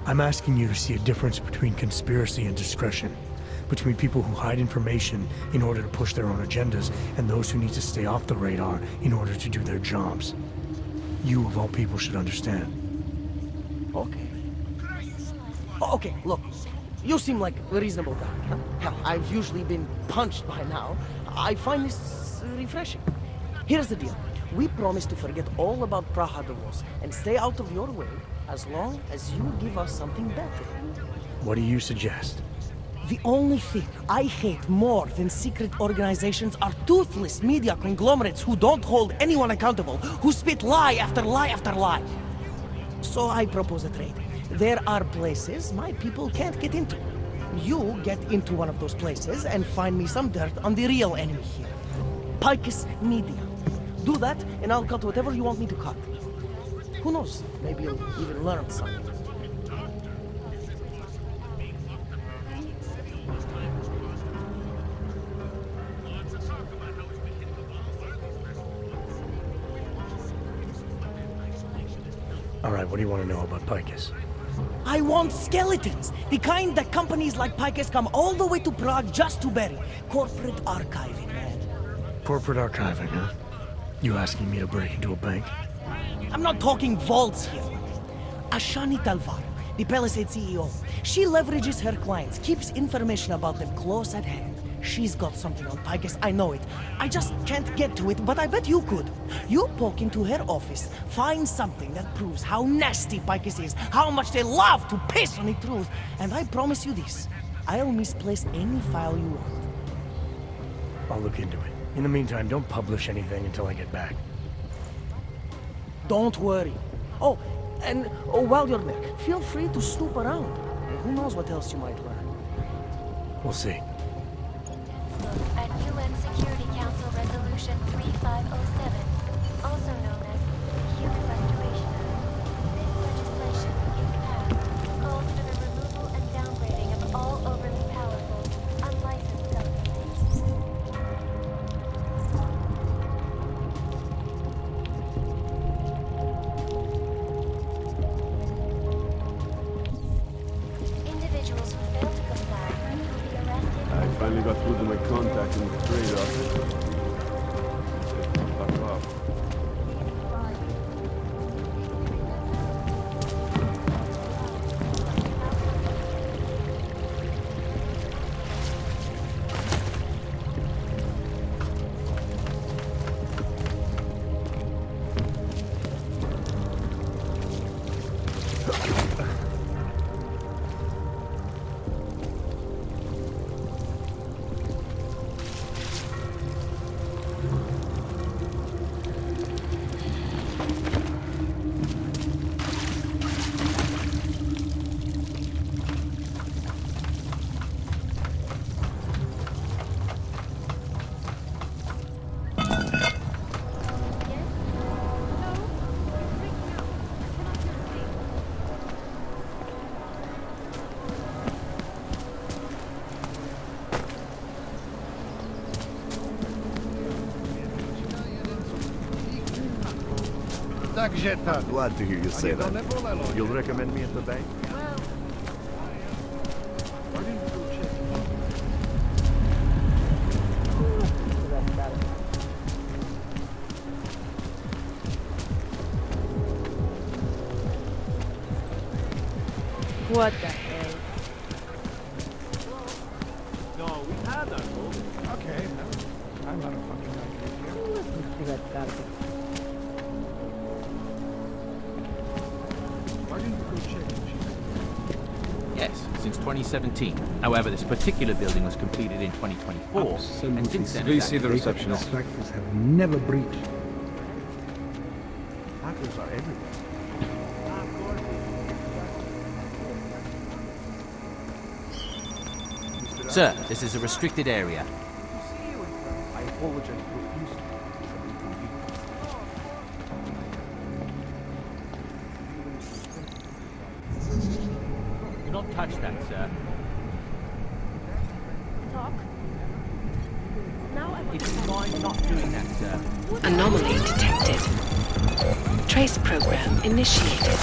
I'm asking you to see a difference between conspiracy and discretion. Between people who hide information in order to push their own agendas and those who need to stay off the radar in order to do their jobs. You, of all people, should understand. Okay. Okay, look. You seem like a reasonable guy, huh? Hell, I've usually been punched by now. I find this refreshing. Here's the deal. We promise to forget all about Brahadovos and stay out of your way as long as you give us something better. What do you suggest? The only thing I hate more than secret organizations are toothless media conglomerates who don't hold anyone accountable, who spit lie after lie after lie. So I propose a trade. There are places my people can't get into. You get into one of those places and find me some dirt on the real enemy here. Picus Media. Do that and I'll cut whatever you want me to cut. Who knows? Maybe you'll even learn something. All right, what do you want to know about Picus? I want skeletons! The kind that companies like Picus come all the way to Prague just to bury. Corporate archiving, man. Corporate archiving, huh? You asking me to break into a bank? I'm not talking vaults here. Ashani Talvar, the Palisade CEO, she leverages her clients, keeps information about them close at hand. She's got something on Picus, I know it. I just can't get to it, but I bet you could. You poke into her office, find something that proves how nasty Picus is, how much they love to piss on the truth, and I promise you this, I'll misplace any file you want. I'll look into it. In the meantime, don't publish anything until I get back. Don't worry. Oh, and while you're there, feel free to snoop around. Who knows what else you might learn. We'll see. At UN Security Council Resolution 3507, also known as I'm glad to hear you say that. You'll recommend me at the bank? What the hell? No, we had that goal. Okay, I'm not a fucking Yes, since 2017. However, this particular building was completed in 2024. And since then, Please see the receptionist. Inspectors have never breached. Hackers are everywhere. Sir, this is a restricted area. I apologize profusely. Do not touch that, sir. Talk. Now I If you mind not doing that, sir. Anomaly detected. Trace program initiated.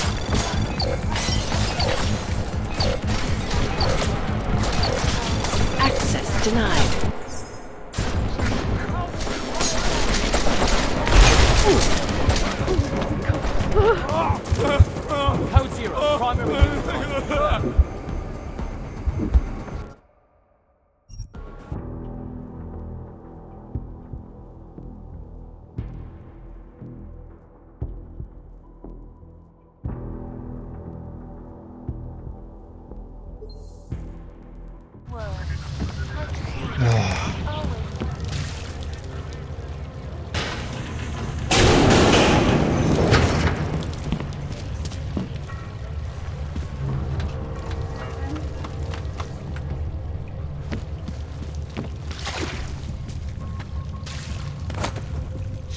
Access denied. Code 0, primary.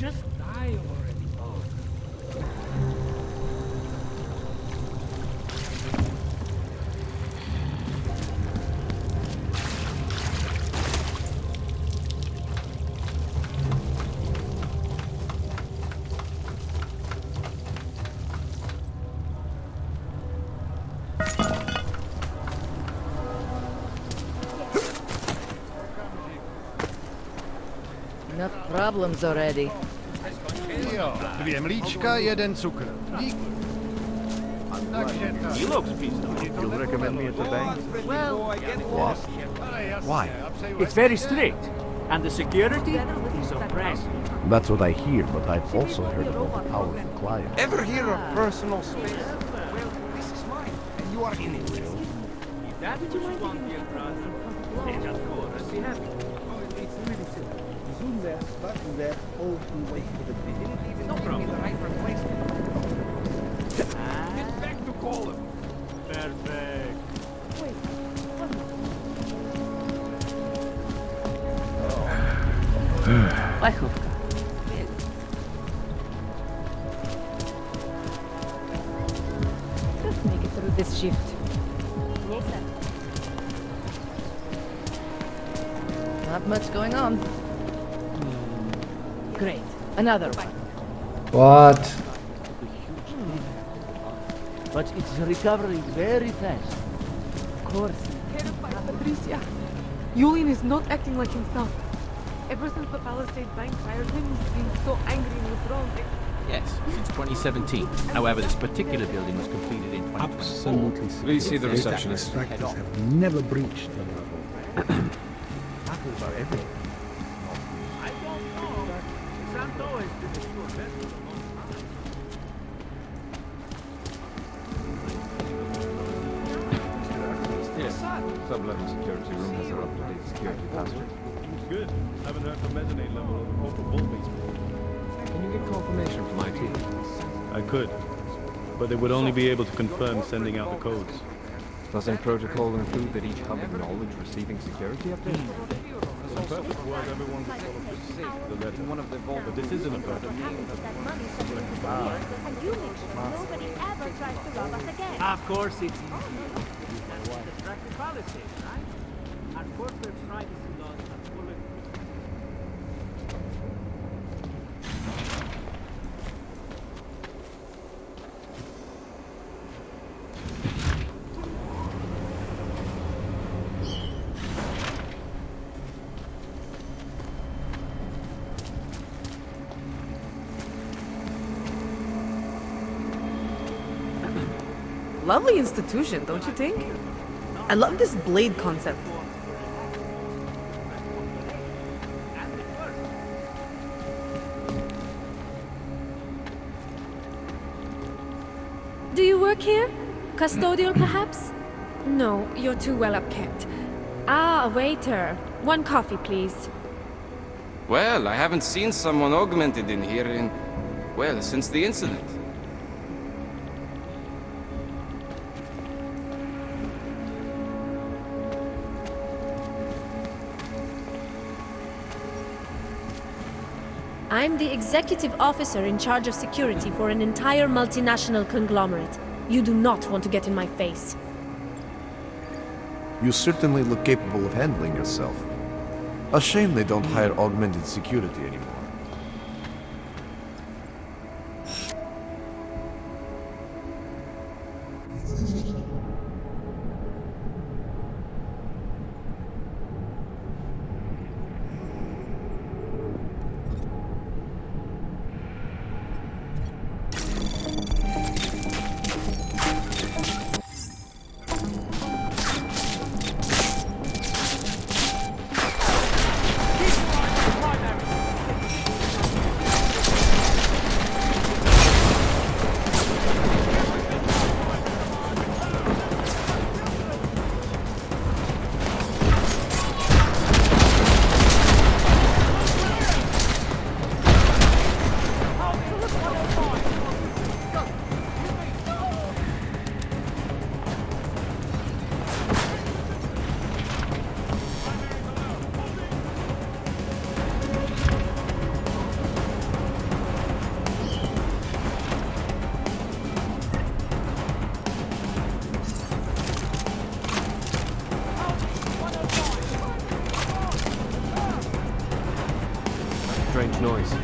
Just die already. Enough problems already. Jo, 2 mlíčka, 1 cukr. Dík. Takže tak. He looks pissed off. You'll recommend me at the bank? Well, What? Why? It's very strict. And the security is oppressive. That's what I hear, but I've also heard about the powerful client. Ever hear of personal space? Well, this is mine, and you are in it. If that's what you want, dear brother, then of course be happy. It's really simple. Zoom there, button there, hold and wait for the beat. No problem. The right replacement. Get back to call him. Perfect. Wait, Lechówka. Just make it through this shift. Yes, sir. Not much going on. Great. Another one. What? But it's recovering very fast. Of course. terrified, Patricia. Julian is not acting like himself. Ever since the Palisade Bank fired him, he's been so angry and withdrawn. Yes, since 2017. However, this particular building was completed in 2024. Absolutely. Please see the receptionist. Inspectors have never breached the level. Hackers are everywhere. I don't know. Santo is the best. Yes. Sub-level security room has their up-to-date security password. Good. Haven't heard from mezzanine level of the corporate vault basement. Can you get confirmation from IT? I could, but they would only be able to confirm sending out the codes. Doesn't protocol include that each hub acknowledge receiving security updates? In a perfect world, everyone would follow the letter. One of the vault, but this isn't a perfect world. And you make sure nobody ever tries to rob us again. Of course it's easy. That's the distracted policy, right? Our corporate privacy laws are fully... Lovely institution, don't you think? I love this blade concept. Do you work here? Custodial, perhaps? No, you're too well upkept. Ah, a waiter. One coffee, please. Well, I haven't seen someone augmented in here in... well, since the incident. I'm the executive officer in charge of security for an entire multinational conglomerate. You do not want to get in my face. You certainly look capable of handling yourself. A shame they don't hire augmented security anymore. Strange noise.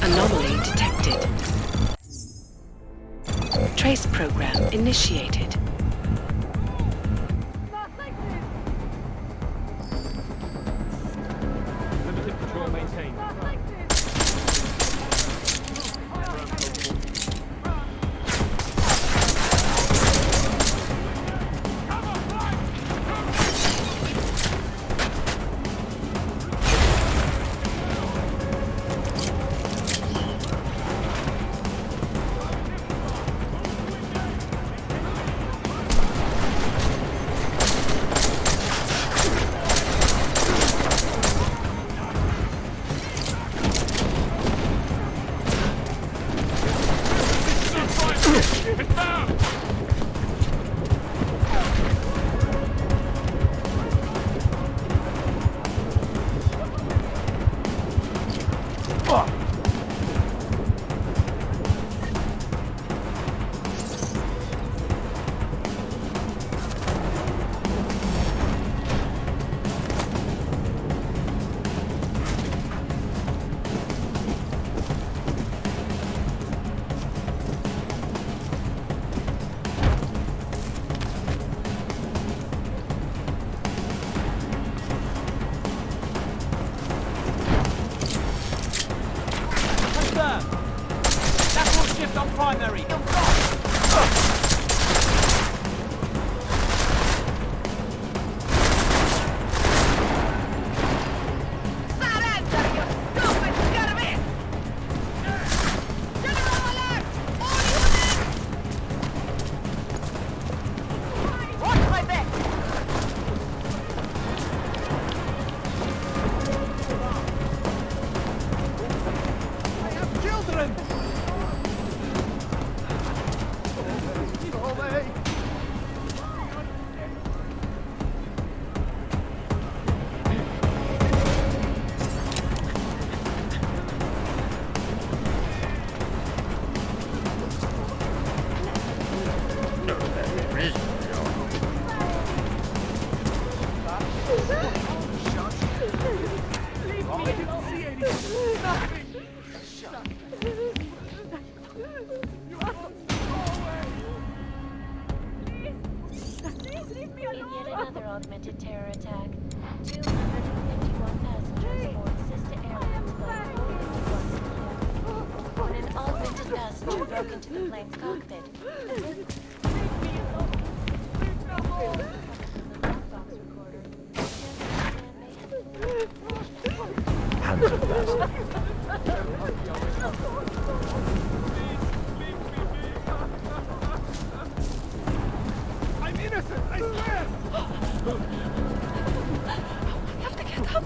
Anomaly detected. Trace program initiated. Limited control maintained. augmented terror attack. 251 passengers aboard Sister Airlines flight 451 when an augmented passenger broke into the plane's cockpit. I'm innocent, I swear! I have to get up.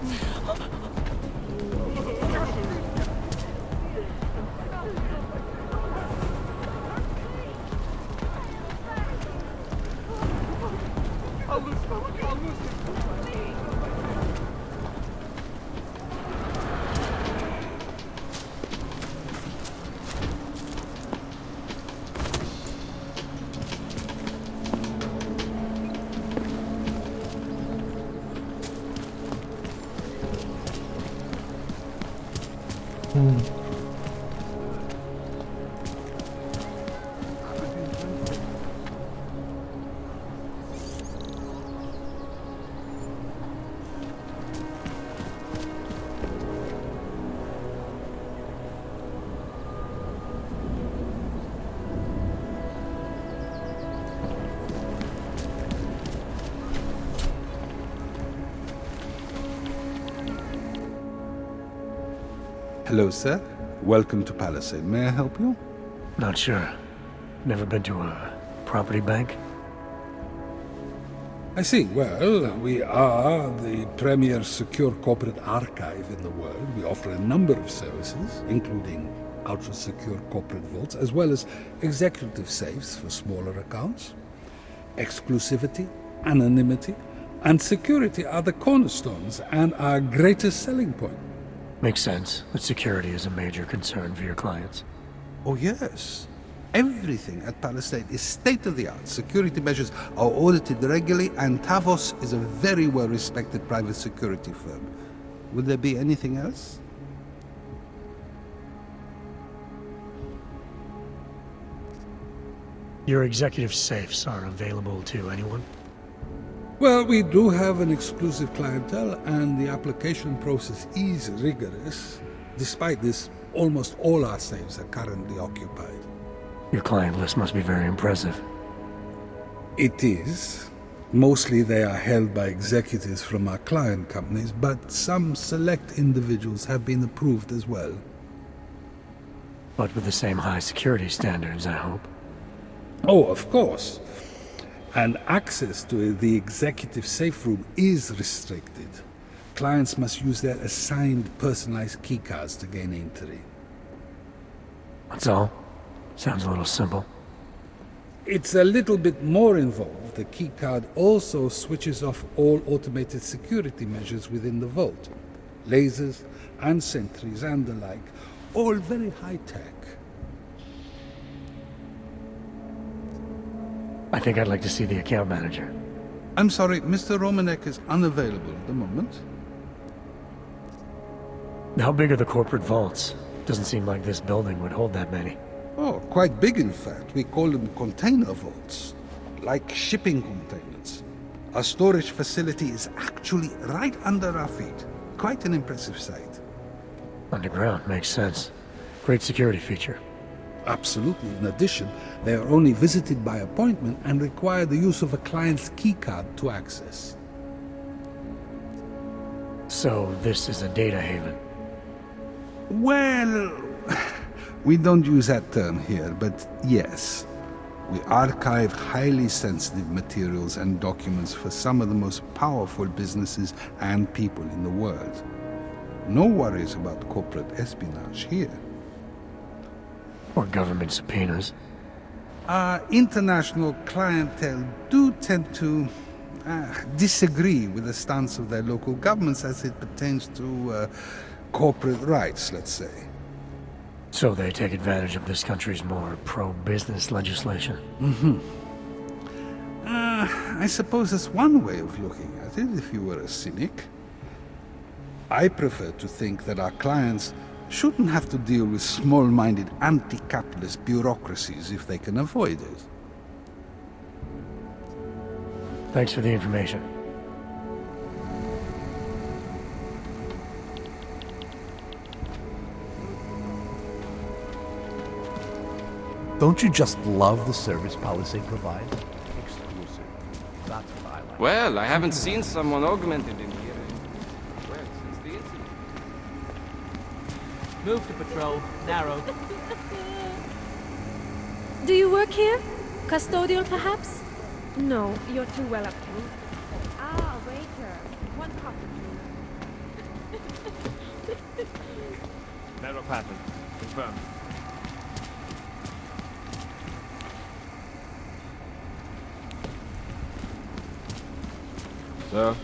I'll lose it. Hello, sir. Welcome to Palisade. May I help you? Not sure. Never been to a property bank? I see. Well, we are the premier secure corporate archive in the world. We offer a number of services, including ultra-secure corporate vaults, as well as executive safes for smaller accounts. Exclusivity, anonymity, and security are the cornerstones and our greatest selling point. Makes sense that security is a major concern for your clients. Oh, yes. Everything at Palisade is state-of-the-art. Security measures are audited regularly, and Tavos is a very well-respected private security firm. Would there be anything else? Your executive safes are available to anyone? Well, we do have an exclusive clientele, and the application process is rigorous. Despite this, almost all our safes are currently occupied. Your client list must be very impressive. It is. Mostly they are held by executives from our client companies, but some select individuals have been approved as well. But with the same high security standards, I hope. Oh, of course. And access to the executive safe room is restricted. Clients must use their assigned personalized keycards to gain entry. That's all? Sounds a little simple. It's a little bit more involved. The keycard also switches off all automated security measures within the vault. Lasers and sentries and the like. All very high-tech. I think I'd like to see the account manager. I'm sorry, Mr. Romanek is unavailable at the moment. How big are the corporate vaults? Doesn't seem like this building would hold that many. Oh, quite big in fact. We call them container vaults, like shipping containers. Our storage facility is actually right under our feet. Quite an impressive sight. Underground, makes sense. Great security feature. Absolutely. In addition, they are only visited by appointment and require the use of a client's keycard to access. So this is a data haven? Well, we don't use that term here, but yes. We archive highly sensitive materials and documents for some of the most powerful businesses and people in the world. No worries about corporate espionage here. Or government subpoenas. Our international clientele do tend to disagree with the stance of their local governments as it pertains to corporate rights, let's say. So they take advantage of this country's more pro-business legislation? Mm-hmm. I suppose that's one way of looking at it, if you were a cynic. I prefer to think that our clients shouldn't have to deal with small-minded anti-capitalist bureaucracies if they can avoid it. Thanks for the information. Don't you just love the service policy provides? Exclusive. That's what I like. Well, I haven't seen someone augmented in here. Well, since the incident. Move to patrol. Narrow. Do you work here? Custodial, perhaps? No, you're too well up to me. Ah, waiter. One coffee, please. Narrow pattern. Confirmed. Sir?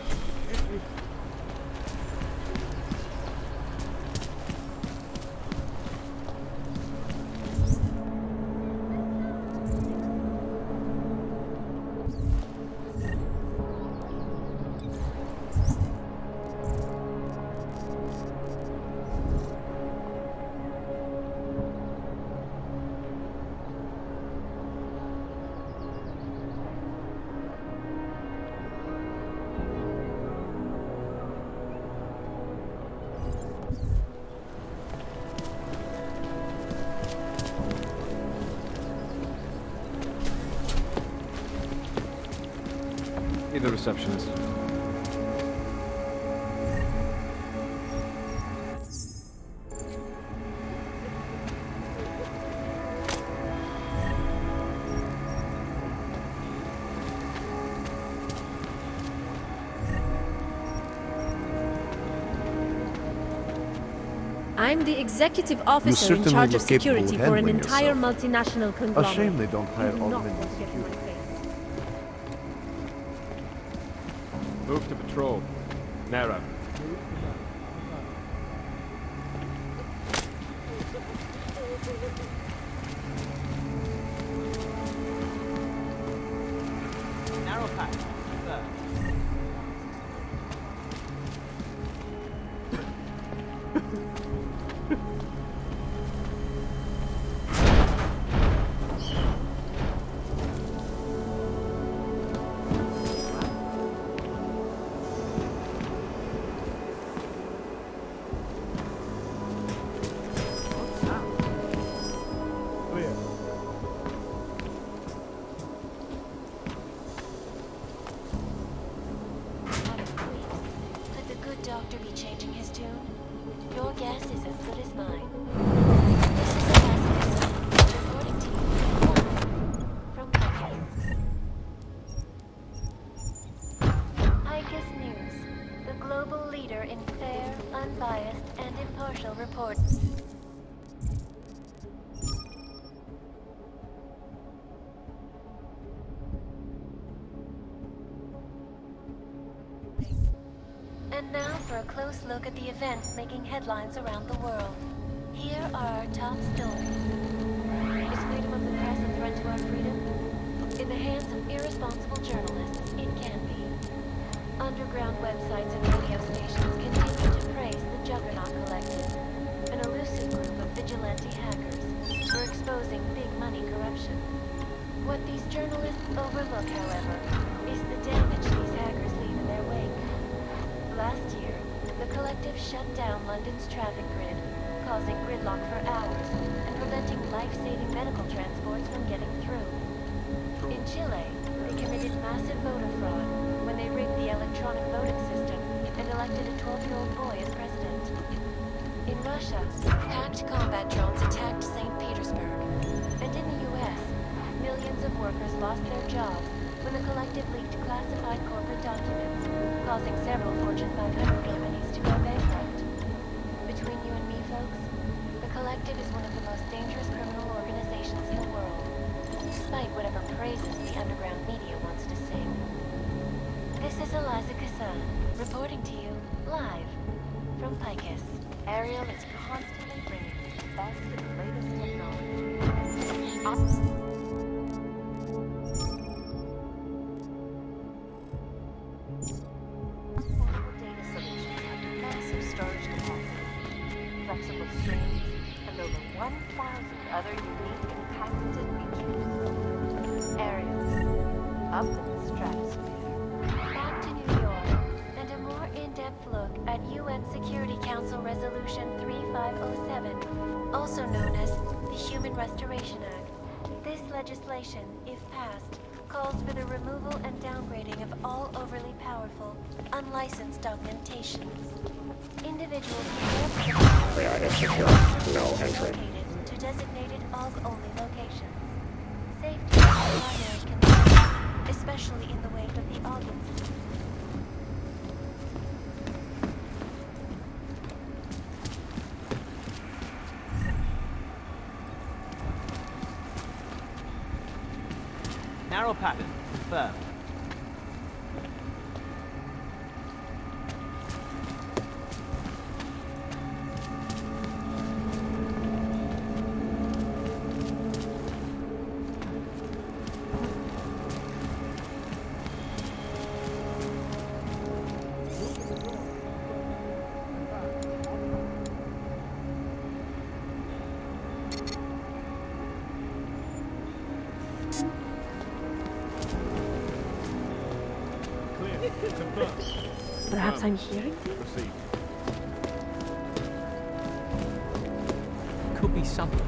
Need the receptionist. I'm the executive officer in charge of security for an entire multinational conglomerate. A shame they don't hire You do not augmented want to get in my security. face. Move to patrol. Narrow. Narrow path. Sir. Could the good doctor be changing his tune? Your guess is as good as mine. This is Acer, reporting to you from Picus. Picus News, the global leader in fair, unbiased, and impartial reports. And now for a close look at the events making headlines around the world. Here are our top stories. Is freedom of the press a threat to our freedom? In the hands of irresponsible journalists, it can be. Underground websites and radio stations continue to praise the Juggernaut Collective, an elusive group of vigilante hackers for exposing big money corruption. What these journalists overlook, however, is the damage these hackers leave in their wake. Last year, the collective shut down London's traffic grid, causing gridlock for hours and preventing life-saving medical transports from getting through. In Chile, they committed massive voter fraud when they rigged the electronic voting system and elected a 12-year-old boy as president. In Russia, hacked combat drones attacked St. Petersburg. And in the US, millions of workers lost their jobs when the collective leaked classified corporate documents, causing several Fortune 500 companies to go bankrupt. Between you and me, folks, the collective is one of the most dangerous criminal organizations in the world, despite whatever praises the underground media wants to sing. This is Eliza Kassan, reporting to you live from Picus. Ariel is constantly bringing the best and latest technology. Data solutions have massive storage capacity, flexible streams, and over 1,000 other unique and patented features. Ariel, up in the stratosphere. Back to New York, and a more in-depth look at UN Security Council Resolution 3507, also known as the Human Restoration Act. This legislation, if passed, calls for the removal and downgrading of all overly powerful, unlicensed augmentations. Individuals located to designated AUG-only locations. Safety is a primary concern, especially in the wake of the August. Narrow pattern. Confirmed. Perhaps I'm hearing things? Proceed. Could be something.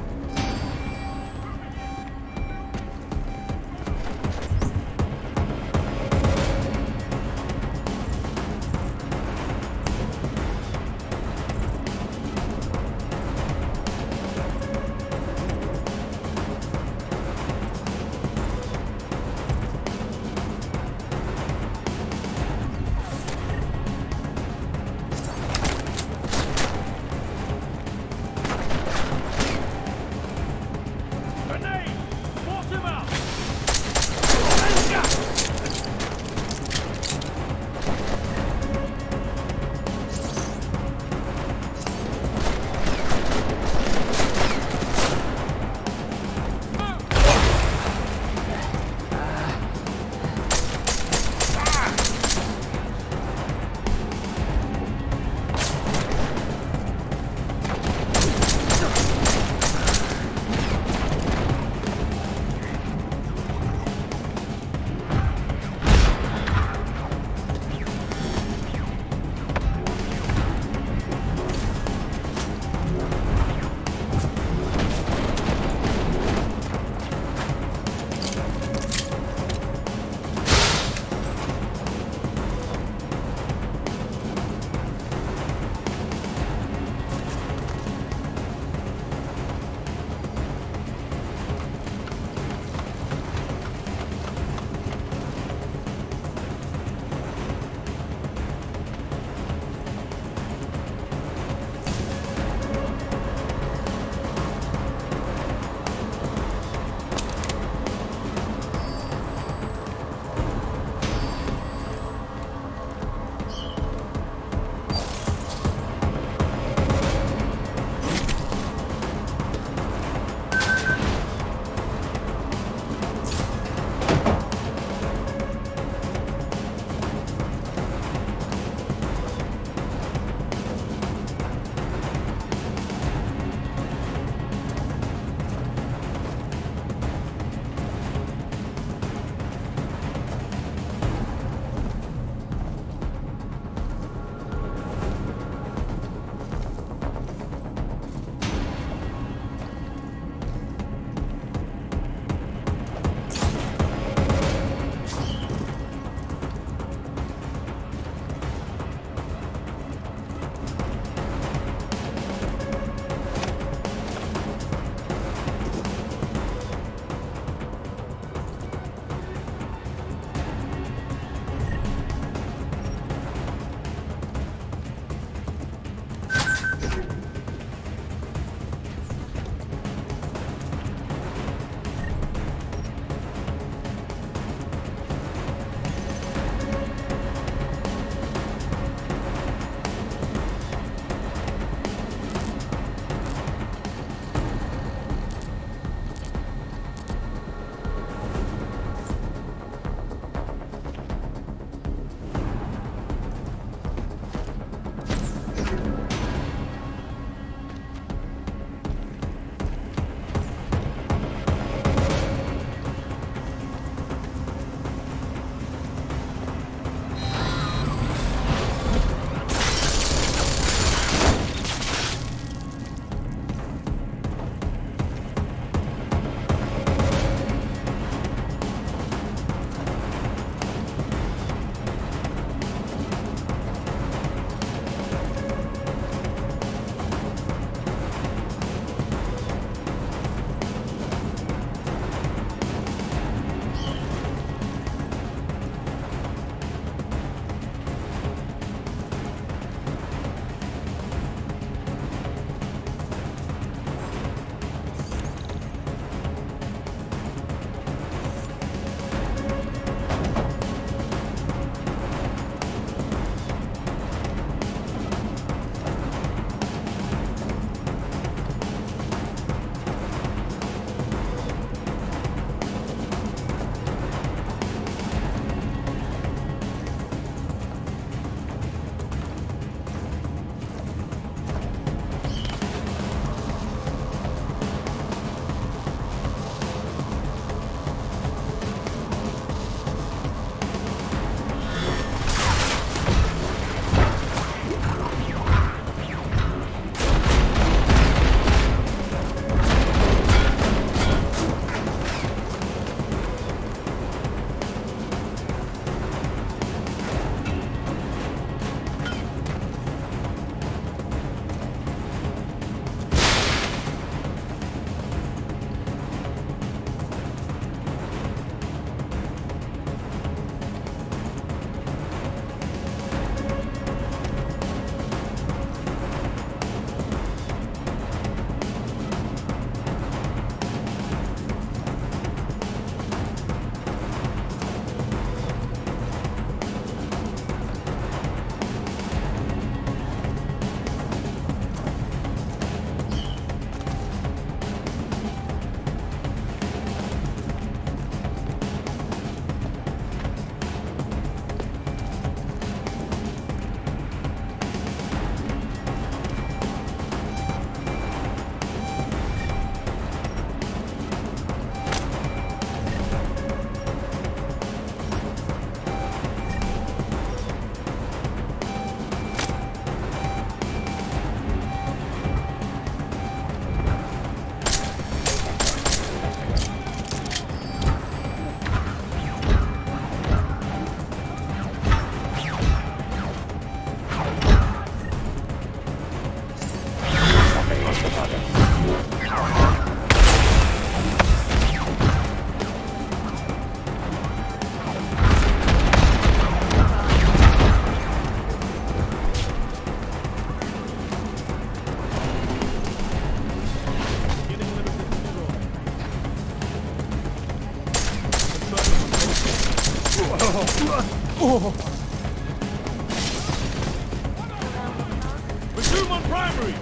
Resume on primary!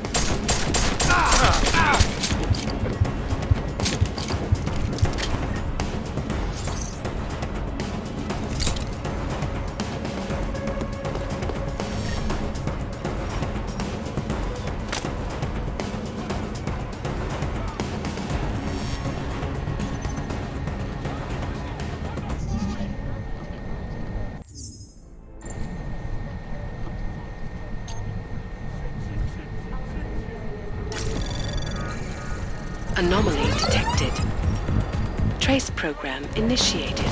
Anomaly detected. Trace program initiated.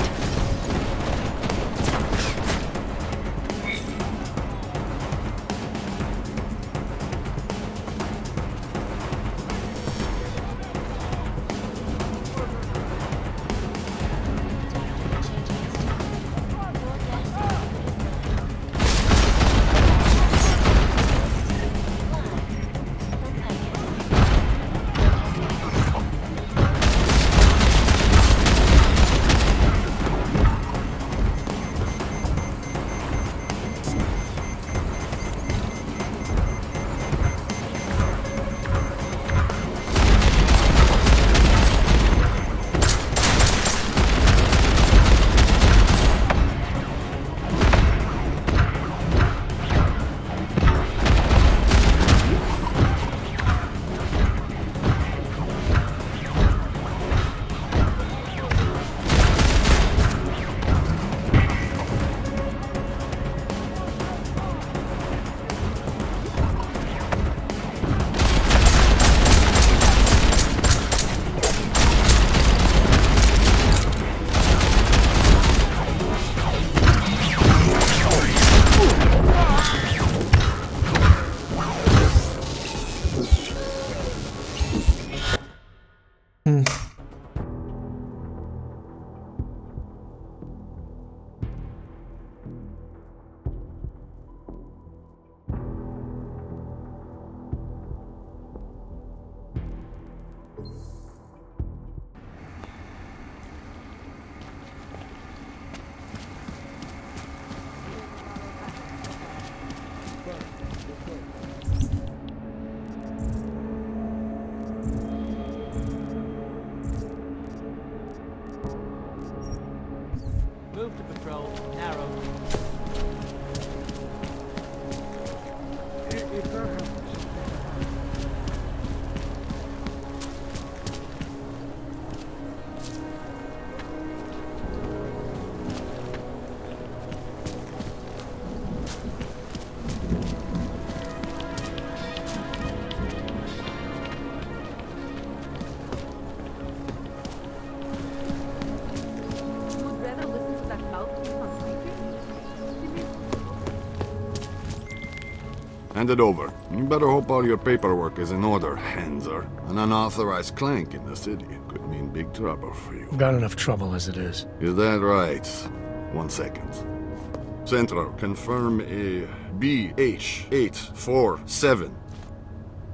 Move to patrol. Narrow. Hand it over. You better hope all your paperwork is in order, Hanser. An unauthorized clank in the city could mean big trouble for you. Got enough trouble as it is. Is that right? 1 second. Central, confirm a BH847.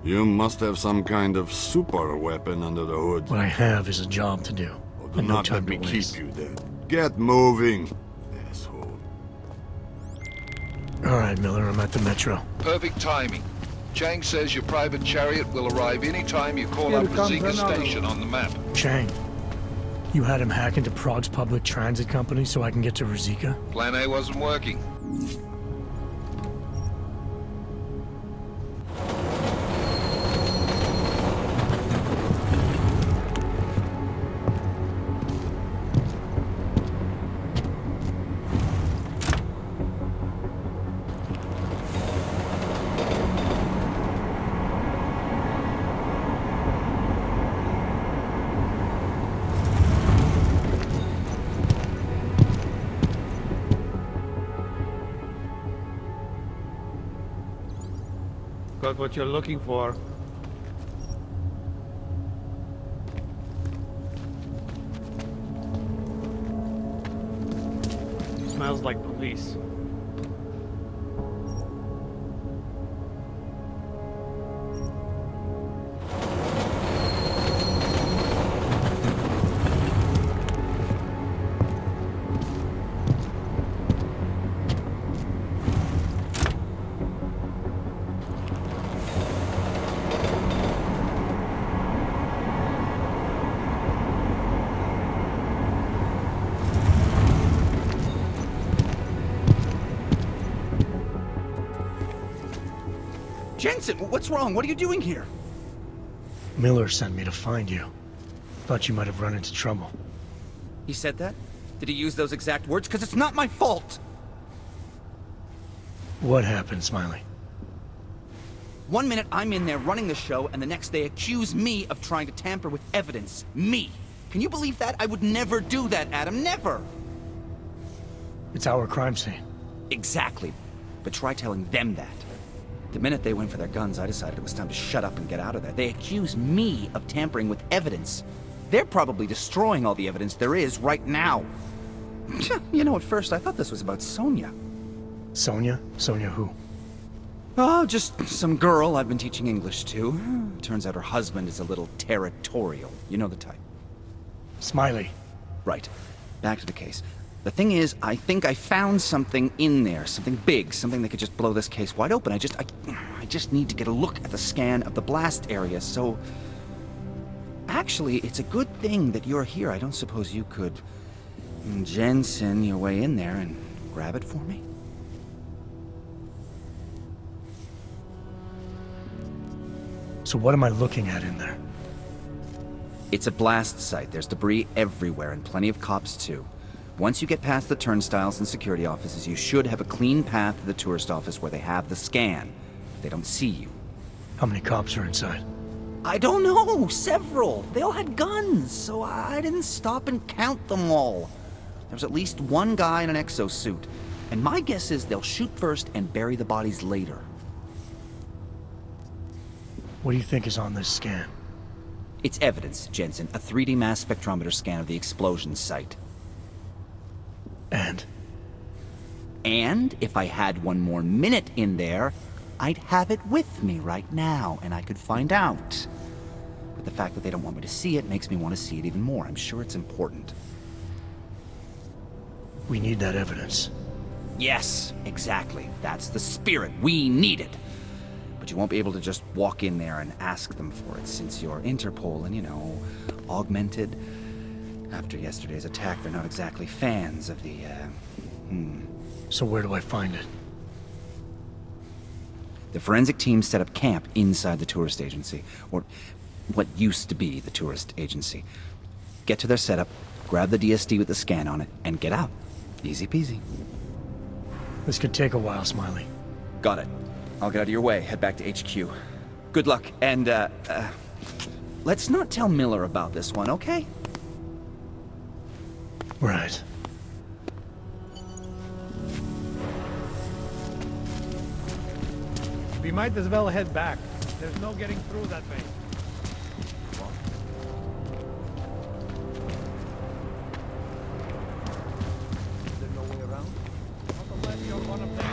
You must have some kind of super weapon under the hood. What I have is a job to do. Do not let me keep you then. Get moving, asshole. All right, Miller, I'm at the metro. Perfect timing. Chang says your private chariot will arrive any time you call up the Zika station on the map. Chang, you had him hack into Prague's public transit company so I can get to Rizika? Plan A wasn't working. Got what you're looking for. Smells like police. Jensen, what's wrong? What are you doing here? Miller sent me to find you. Thought you might have run into trouble. He said that? Did he use those exact words? Because it's not my fault! What happened, Smiley? 1 minute I'm in there running the show, and the next they accuse me of trying to tamper with evidence. Me! Can you believe that? I would never do that, Adam. Never! It's our crime scene. Exactly. But try telling them that. The minute they went for their guns, I decided it was time to shut up and get out of there. They accuse me of tampering with evidence. They're probably destroying all the evidence there is right now. You know, at first I thought this was about Sonia. Sonia? Sonia who? Oh, just some girl I've been teaching English to. Turns out her husband is a little territorial. You know the type. Smiley. Right. Back to the case. The thing is, I think I found something in there. Something big. Something that could just blow this case wide open. I just need to get a look at the scan of the blast area, so... Actually, it's a good thing that you're here. I don't suppose you could... Jensen your way in there and grab it for me? So what am I looking at in there? It's a blast site. There's debris everywhere, and plenty of cops, too. Once you get past the turnstiles and security offices, you should have a clean path to the tourist office where they have the scan, if they don't see you. How many cops are inside? I don't know! Several! They all had guns, so I didn't stop and count them all. There was at least one guy in an exosuit, and my guess is they'll shoot first and bury the bodies later. What do you think is on this scan? It's evidence, Jensen. A 3D mass spectrometer scan of the explosion site. And? And if I had one more minute in there, I'd have it with me right now, and I could find out. But the fact that they don't want me to see it makes me want to see it even more. I'm sure it's important. We need that evidence. Yes, exactly. That's the spirit. We need it. But you won't be able to just walk in there and ask them for it, since you're Interpol and, you know, augmented. After yesterday's attack, they're not exactly fans of the, So where do I find it? The forensic team set up camp inside the tourist agency, or what used to be the tourist agency. Get to their setup, grab the DSD with the scan on it, and get out. Easy peasy. This could take a while, Smiley. Got it. I'll get out of your way, head back to HQ. Good luck, and, let's not tell Miller about this one, okay? Right. We might as well head back. There's no getting through that way. Is there no way around? Not unless you're one of them.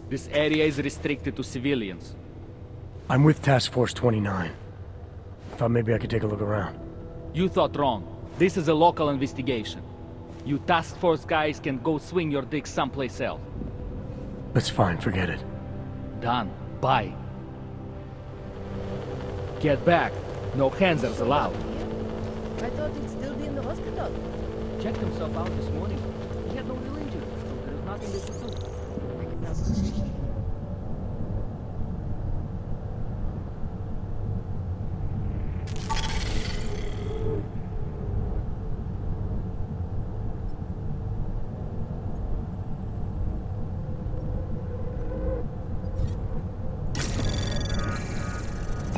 This area is restricted to civilians. I'm with Task Force 29. Thought maybe I could take a look around. You thought wrong. This is a local investigation. You task force guys can go swing your dick someplace else. That's fine, forget it. Done. Bye. Get back. No hands-ups allowed. I thought he'd still be in the hospital. Checked himself out this morning. He had no real injuries, so there's nothing they could do.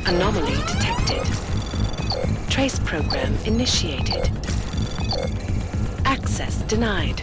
Anomaly detected. Trace program initiated. Access denied.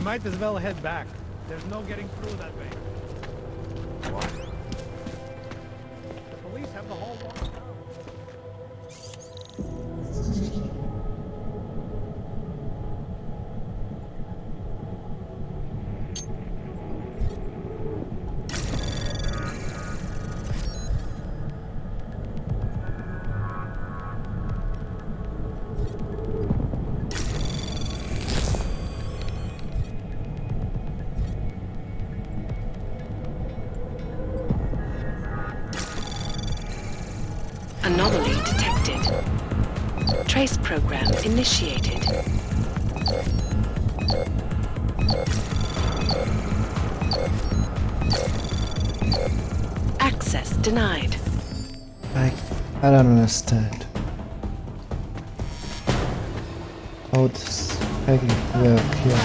might as well head back. There's no getting through that way. What? The police have the whole walk down. Anomaly detected. Trace program initiated. Access denied. I don't understand. How does hacking work here?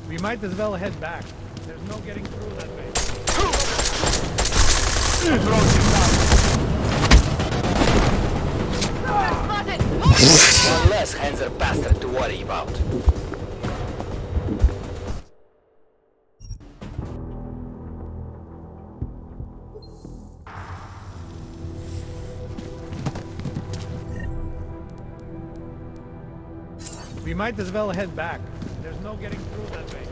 We might as well head back. There's no getting through that way. One less Hanser bastard to worry about. We might as well head back. There's no getting through that way.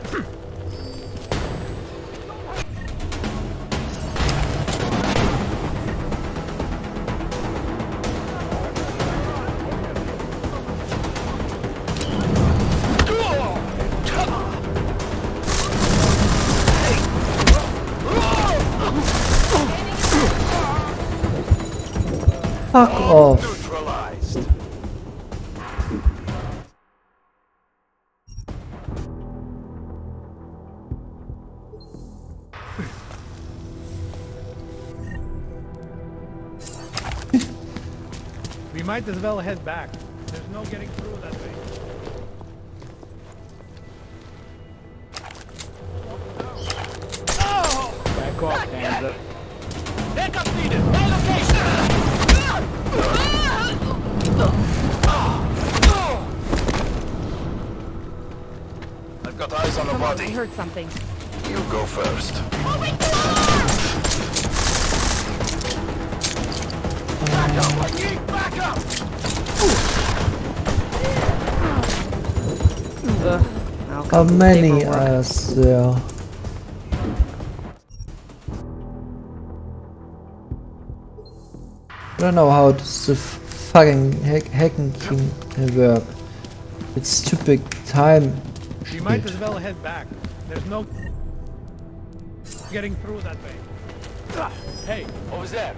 Fuck off. We might as well head back. There's no getting through that way. Back off, Hanser. Backup needed. My location. I've got eyes on the body. I heard something. You go first. Back up! I need backup! How many are there? I don't know how does the fucking hacking can work. It's stupid time. We might as well head back. There's no getting through that way. Hey, over there.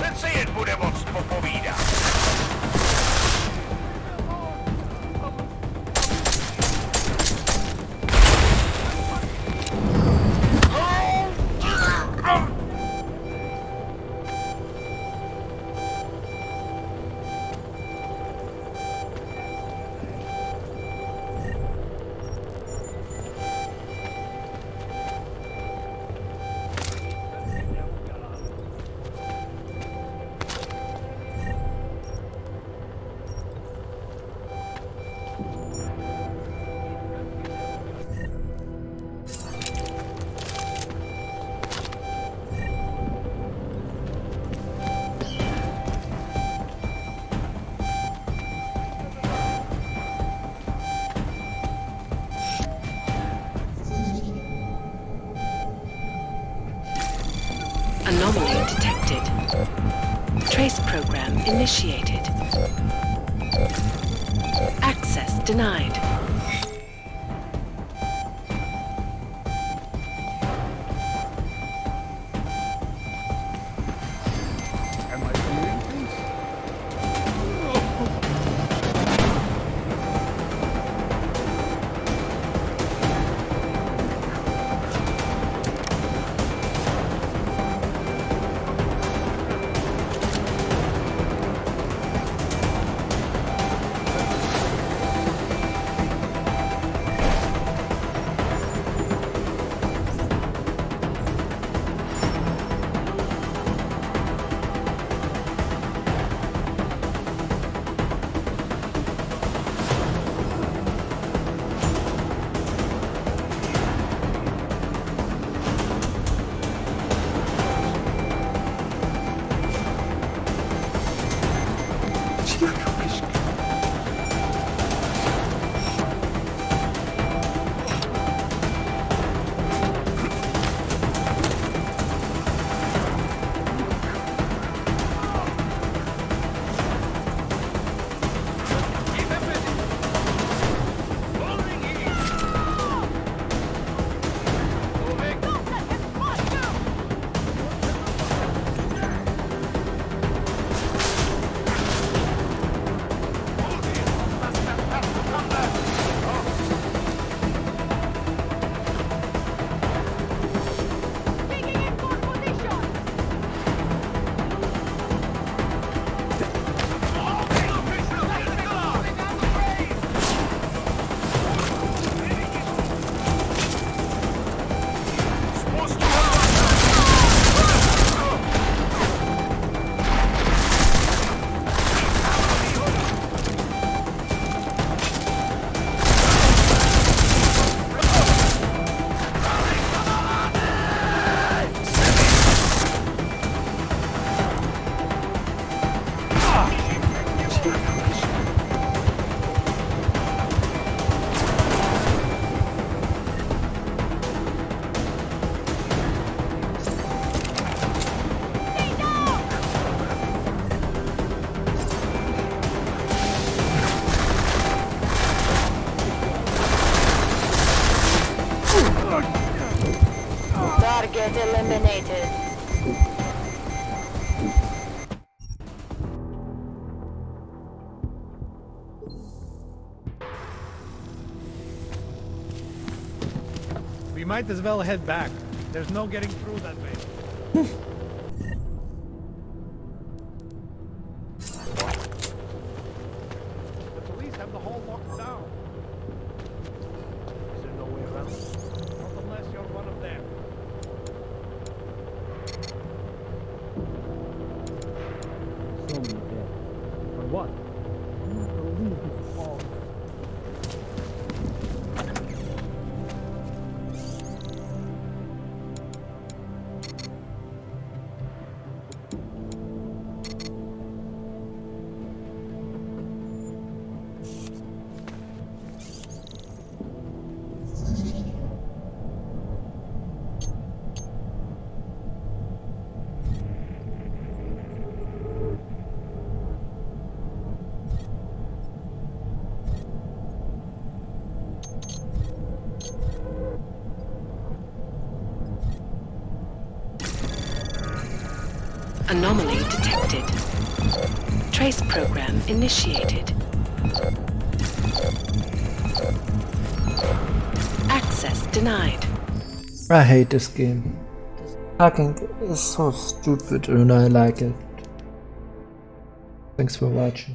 Sensei bude moc popovídat. Anomaly detected. Trace program initiated. Access denied. Am I hearing things? Target eliminated. We might as well head back. There's no getting through that way. The police have the hall locked down. Is there no way around? Not unless you're one of them. Someone dead. For what? I'm not gonna leave this hall. Anomaly detected. Trace program initiated. Access denied. I hate this game. Hacking is so stupid and I like it. Thanks for watching.